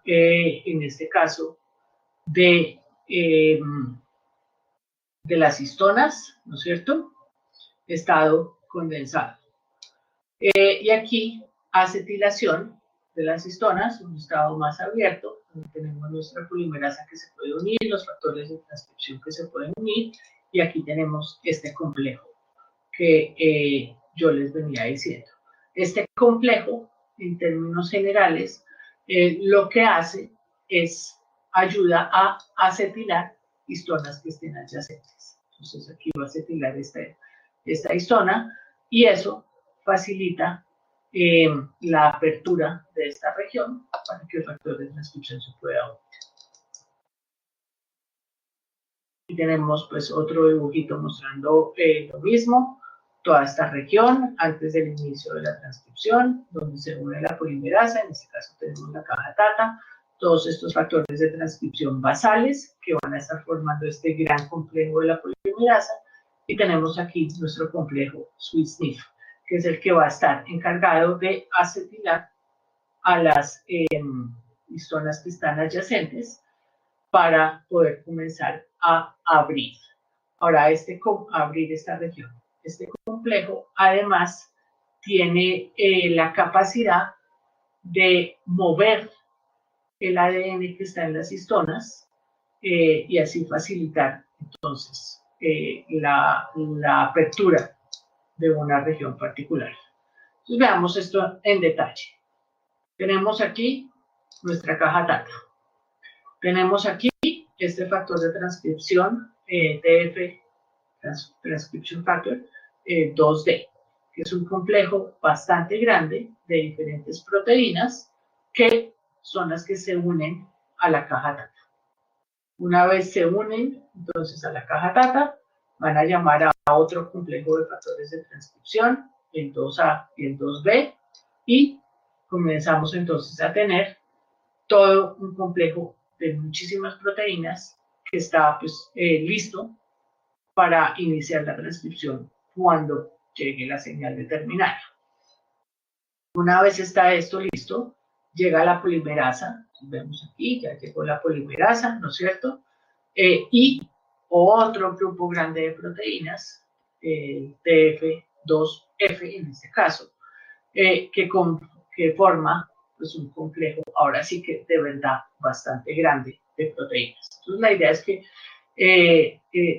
en este caso de las histonas, ¿no es cierto? Estado condensado. Y aquí acetilación de las histonas, un estado más abierto, donde tenemos nuestra polimerasa que se puede unir, los factores de transcripción que se pueden unir, y aquí tenemos este complejo que yo les venía diciendo. Este complejo, en términos generales, lo que hace es ayuda a acetilar histonas que estén adyacentes. Entonces aquí va a acetilar esta histona, y eso facilita la apertura de esta región para que el factor de transcripción se pueda unir. Y tenemos pues otro dibujito mostrando lo mismo, toda esta región antes del inicio de la transcripción, donde se une la polimerasa, en este caso tenemos la caja TATA, todos estos factores de transcripción basales que van a estar formando este gran complejo de la polimerasa, Y tenemos aquí nuestro complejo SWI/SNF, que es el que va a estar encargado de acetilar a las histonas que están adyacentes para poder comenzar a abrir. Ahora, abrir esta región. Este complejo, además, tiene la capacidad de mover el ADN que está en las histonas y así facilitar, entonces, la apertura de una región particular. Entonces, veamos esto en detalle. Tenemos aquí nuestra caja data. Tenemos aquí este factor de transcripción, TF, Transcription Factor 2D, que es un complejo bastante grande de diferentes proteínas que son las que se unen a la caja data. Una vez se unen, entonces, a la caja data, van a llamar a otro complejo de factores de transcripción, el 2A y el 2B, y comenzamos entonces a tener todo un complejo de muchísimas proteínas que está pues, listo para iniciar la transcripción cuando llegue la señal determinada. Una vez está esto listo, llega la polimerasa, vemos aquí, ya llegó la polimerasa, ¿no es cierto? Y otro grupo grande de proteínas, TF2F en este caso, que forma pues, un complejo, ahora sí que de verdad, bastante grande de proteínas. Entonces la idea es que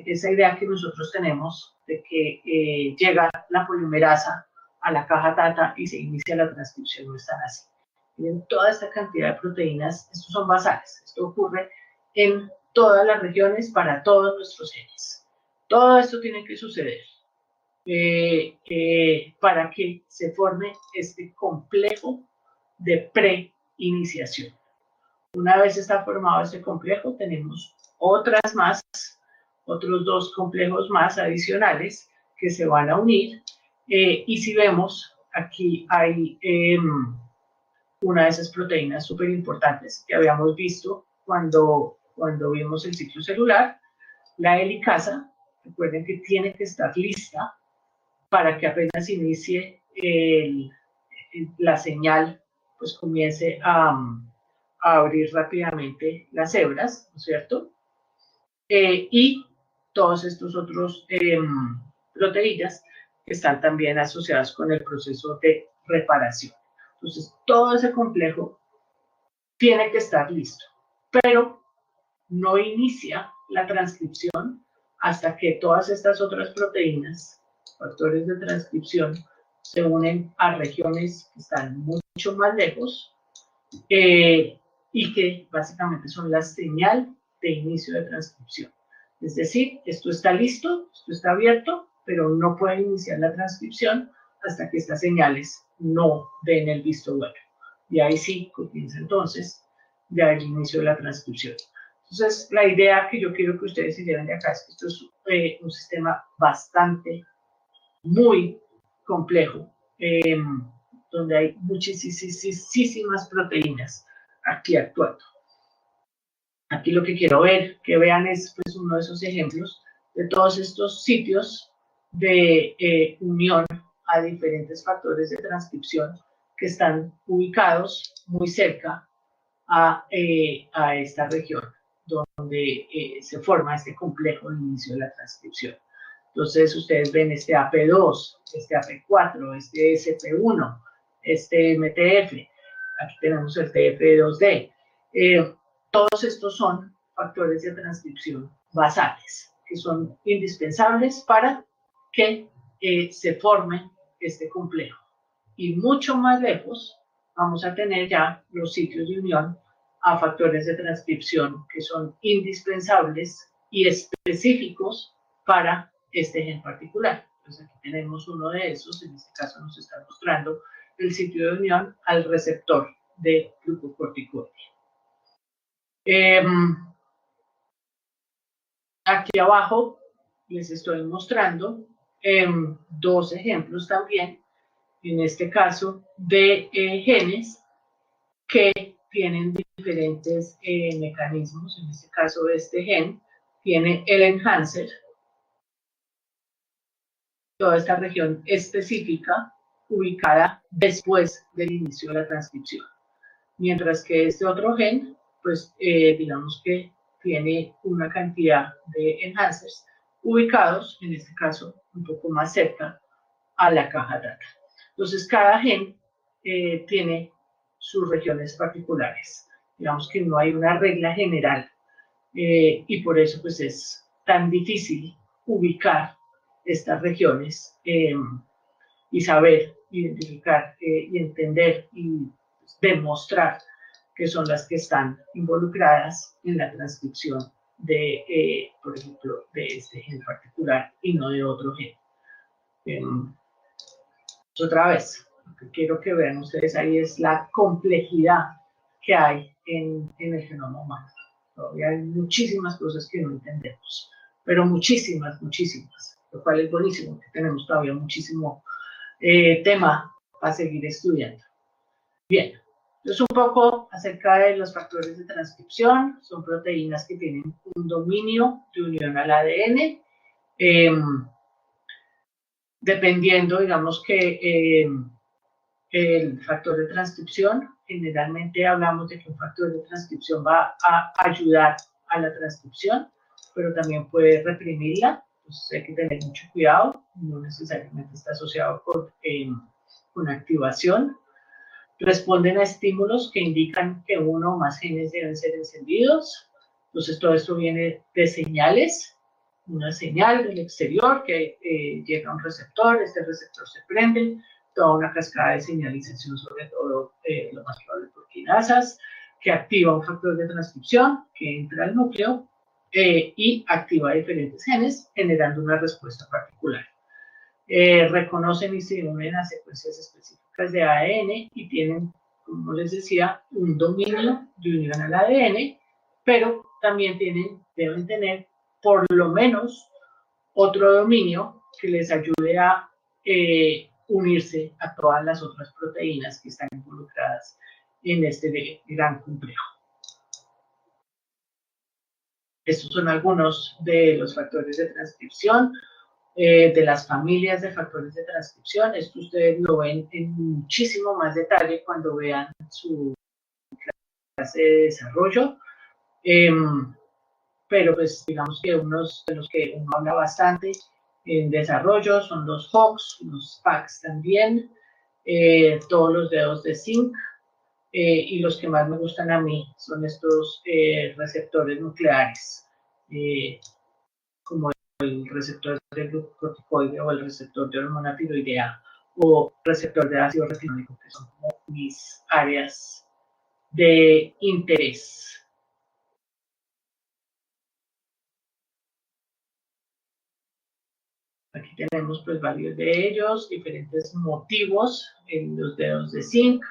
esa idea que nosotros tenemos de que llega la polimerasa a la caja data y se inicia la transcripción no están así. Miren, toda esta cantidad de proteínas, estos son basales, esto ocurre en todas las regiones para todos nuestros genes. Todo esto tiene que suceder para que se forme este complejo de preiniciación. Una vez está formado este complejo, tenemos otros dos complejos más adicionales que se van a unir. Y si vemos, aquí hay una de esas proteínas súper importantes que habíamos visto cuando vimos el ciclo celular, la helicasa. Recuerden que tiene que estar lista para que apenas inicie la señal, pues comience a abrir rápidamente las hebras, ¿no es cierto? Y todos estos otros proteínas que están también asociadas con el proceso de reparación. Entonces, todo ese complejo tiene que estar listo, pero no inicia la transcripción hasta que todas estas otras proteínas, factores de transcripción, se unen a regiones que están mucho más lejos y que básicamente son la señal de inicio de transcripción. Es decir, esto está listo, esto está abierto, pero no puede iniciar la transcripción hasta que estas señales no den el visto bueno. Y ahí sí comienza entonces ya el inicio de la transcripción. Entonces, la idea que yo quiero que ustedes se lleven de acá es que esto es un sistema bastante, muy complejo, donde hay muchísimas proteínas aquí actuando. Aquí lo que quiero que vean es pues, uno de esos ejemplos de todos estos sitios de unión a diferentes factores de transcripción que están ubicados muy cerca a esta región donde se forma este complejo de inicio de la transcripción. Entonces ustedes ven este AP2, este AP4, este SP1, este MTF, aquí tenemos el TF2D. Todos estos son factores de transcripción basales, que son indispensables para que se forme este complejo. Y mucho más lejos vamos a tener ya los sitios de unión a factores de transcripción que son indispensables y específicos para este gen particular. Entonces aquí tenemos uno de esos, en este caso nos está mostrando el sitio de unión al receptor de glucocorticoide. Aquí abajo les estoy mostrando dos ejemplos también, en este caso de genes que tienen diferentes mecanismos. En este caso, este gen tiene el enhancer toda esta región específica ubicada después del inicio de la transcripción. Mientras que este otro gen, pues digamos que tiene una cantidad de enhancers ubicados, en este caso, un poco más cerca a la caja data. Entonces, cada gen tiene sus regiones particulares. Digamos que no hay una regla general y por eso pues es tan difícil ubicar estas regiones y saber identificar y entender y pues, demostrar que son las que están involucradas en la transcripción de, por ejemplo, de este gen particular y no de otro gen. Otra vez, lo que quiero que vean ustedes ahí es la complejidad que hay en el genoma humano. Todavía hay muchísimas cosas que no entendemos, pero muchísimas, muchísimas, lo cual es buenísimo, que tenemos todavía muchísimo tema para seguir estudiando. Bien, entonces un poco acerca de los factores de transcripción. Son proteínas que tienen un dominio de unión al ADN. Dependiendo, digamos que el factor de transcripción, generalmente hablamos de que un factor de transcripción va a ayudar a la transcripción, pero también puede reprimirla. Entonces hay que tener mucho cuidado, no necesariamente está asociado con activación. Responden a estímulos que indican que uno o más genes deben ser encendidos. Entonces todo esto viene de señales, una señal del exterior que llega a un receptor, este receptor se prende, toda una cascada de señalización, sobre todo lo más probable por quinasas, que activa un factor de transcripción que entra al núcleo y activa diferentes genes, generando una respuesta particular. Reconocen y se unen a secuencias específicas de ADN y tienen, como les decía, un dominio de unión al ADN, pero también deben tener por lo menos otro dominio que les ayude a unirse a todas las otras proteínas que están involucradas en este gran complejo. Estos son algunos de los factores de transcripción, de las familias de factores de transcripción. Esto ustedes lo ven en muchísimo más detalle cuando vean su clase de desarrollo. Pero pues digamos que unos de los que uno habla bastante en desarrollo son los HOX, los PACs también, todos los dedos de zinc, y los que más me gustan a mí son estos receptores nucleares, como el receptor del glucocorticoide o el receptor de hormona tiroidea o receptor de ácido retinólico, que son como mis áreas de interés. Aquí tenemos pues varios de ellos, diferentes motivos en los dedos de zinc,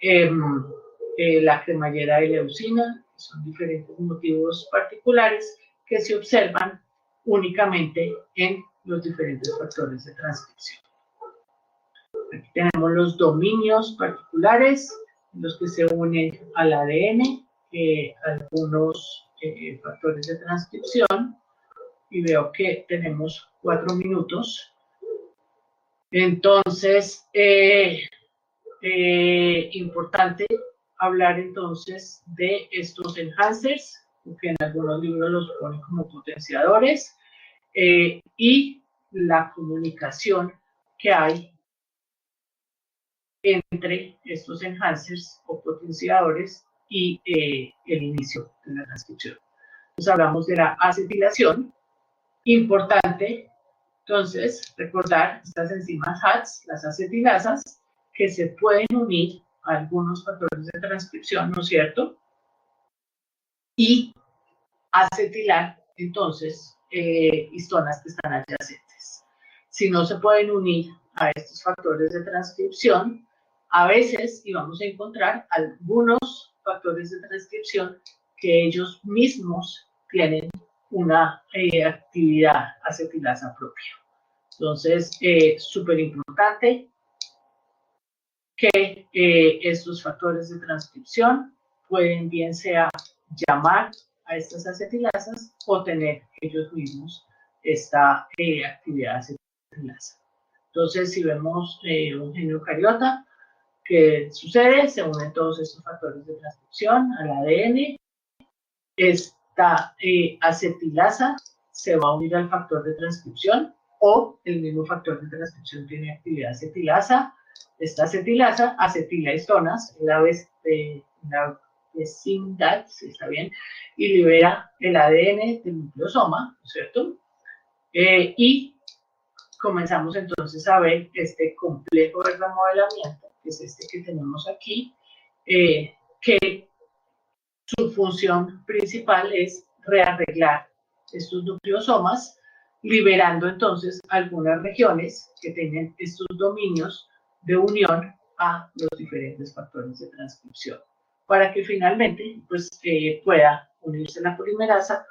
la cremallera de leucina, que son diferentes motivos particulares que se observan únicamente en los diferentes factores de transcripción. Aquí tenemos los dominios particulares, los que se unen al ADN, algunos factores de transcripción, y veo que tenemos 4 minutos. Entonces, importante hablar entonces de estos enhancers, que en algunos libros los ponen como potenciadores, y la comunicación que hay entre estos enhancers o potenciadores y el inicio de la transcripción. Entonces hablamos de la acetilación. Importante, entonces, recordar estas enzimas HATS, las acetilasas, que se pueden unir a algunos factores de transcripción, ¿no es cierto? Y acetilar, entonces, histonas que están adyacentes. Si no se pueden unir a estos factores de transcripción, a veces íbamos a encontrar algunos factores de transcripción que ellos mismos tienen una actividad acetilasa propia. Entonces, súper importante que estos factores de transcripción pueden bien sea llamar a estas acetilasas o tener ellos mismos esta actividad acetilasa acetilasa. Entonces, si vemos un gen eucariota, ¿qué sucede? Se unen todos estos factores de transcripción al ADN. Esta acetilasa se va a unir al factor de transcripción, o el mismo factor de transcripción tiene actividad acetilasa. Esta acetilasa acetila histonas en la vecindad, si está bien, y libera el ADN del nucleosoma, ¿no es cierto? Y comenzamos entonces a ver este complejo de remodelamiento, que es este que tenemos aquí, que su función principal es rearreglar estos nucleosomas, liberando entonces algunas regiones que tienen estos dominios de unión a los diferentes factores de transcripción, para que finalmente pues, pueda unirse la polimerasa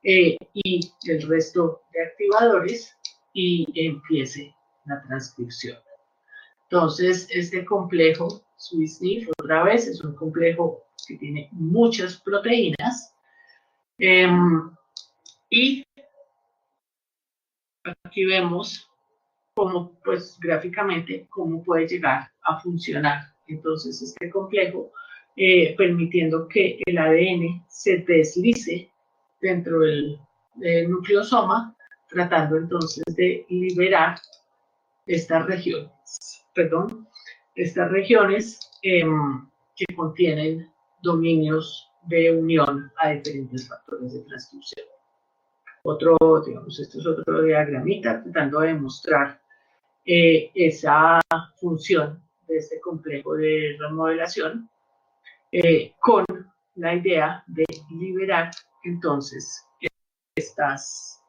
y el resto de activadores y empiece la transcripción. Entonces, este complejo Swiss-Nif, otra vez, es un complejo que tiene muchas proteínas y aquí vemos cómo, pues gráficamente, cómo puede llegar a funcionar. Entonces, este complejo, permitiendo que el ADN se deslice dentro del nucleosoma, tratando entonces de liberar estas regiones, que contienen dominios de unión a diferentes factores de transcripción. Esto es otro diagramita tratando de mostrar esa función de este complejo de remodelación con la idea de liberar entonces estas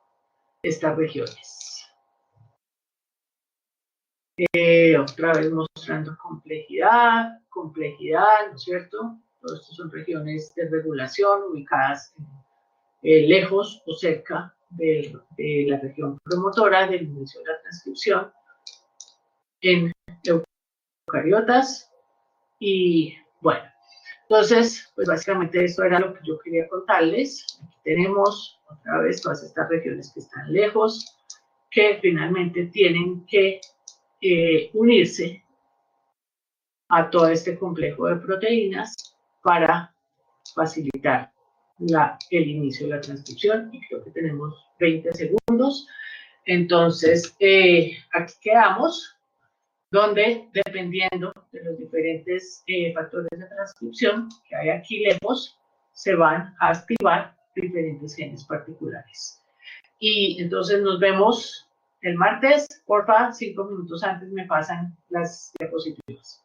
regiones. Otra vez mostrando complejidad, ¿no es cierto? Todas estas son regiones de regulación ubicadas lejos o cerca de la región promotora del inicio de la transcripción en eucariotas. Y bueno, entonces, pues básicamente esto era lo que yo quería contarles. Aquí tenemos otra vez todas estas regiones que están lejos, que finalmente tienen que unirse a todo este complejo de proteínas para facilitar el inicio de la transcripción. Y creo que tenemos 20 segundos. Entonces, aquí quedamos, donde dependiendo de los diferentes factores de transcripción que hay aquí lejos, se van a activar diferentes genes particulares. Y entonces nos vemos el martes. Porfa, 5 minutos antes me pasan las diapositivas.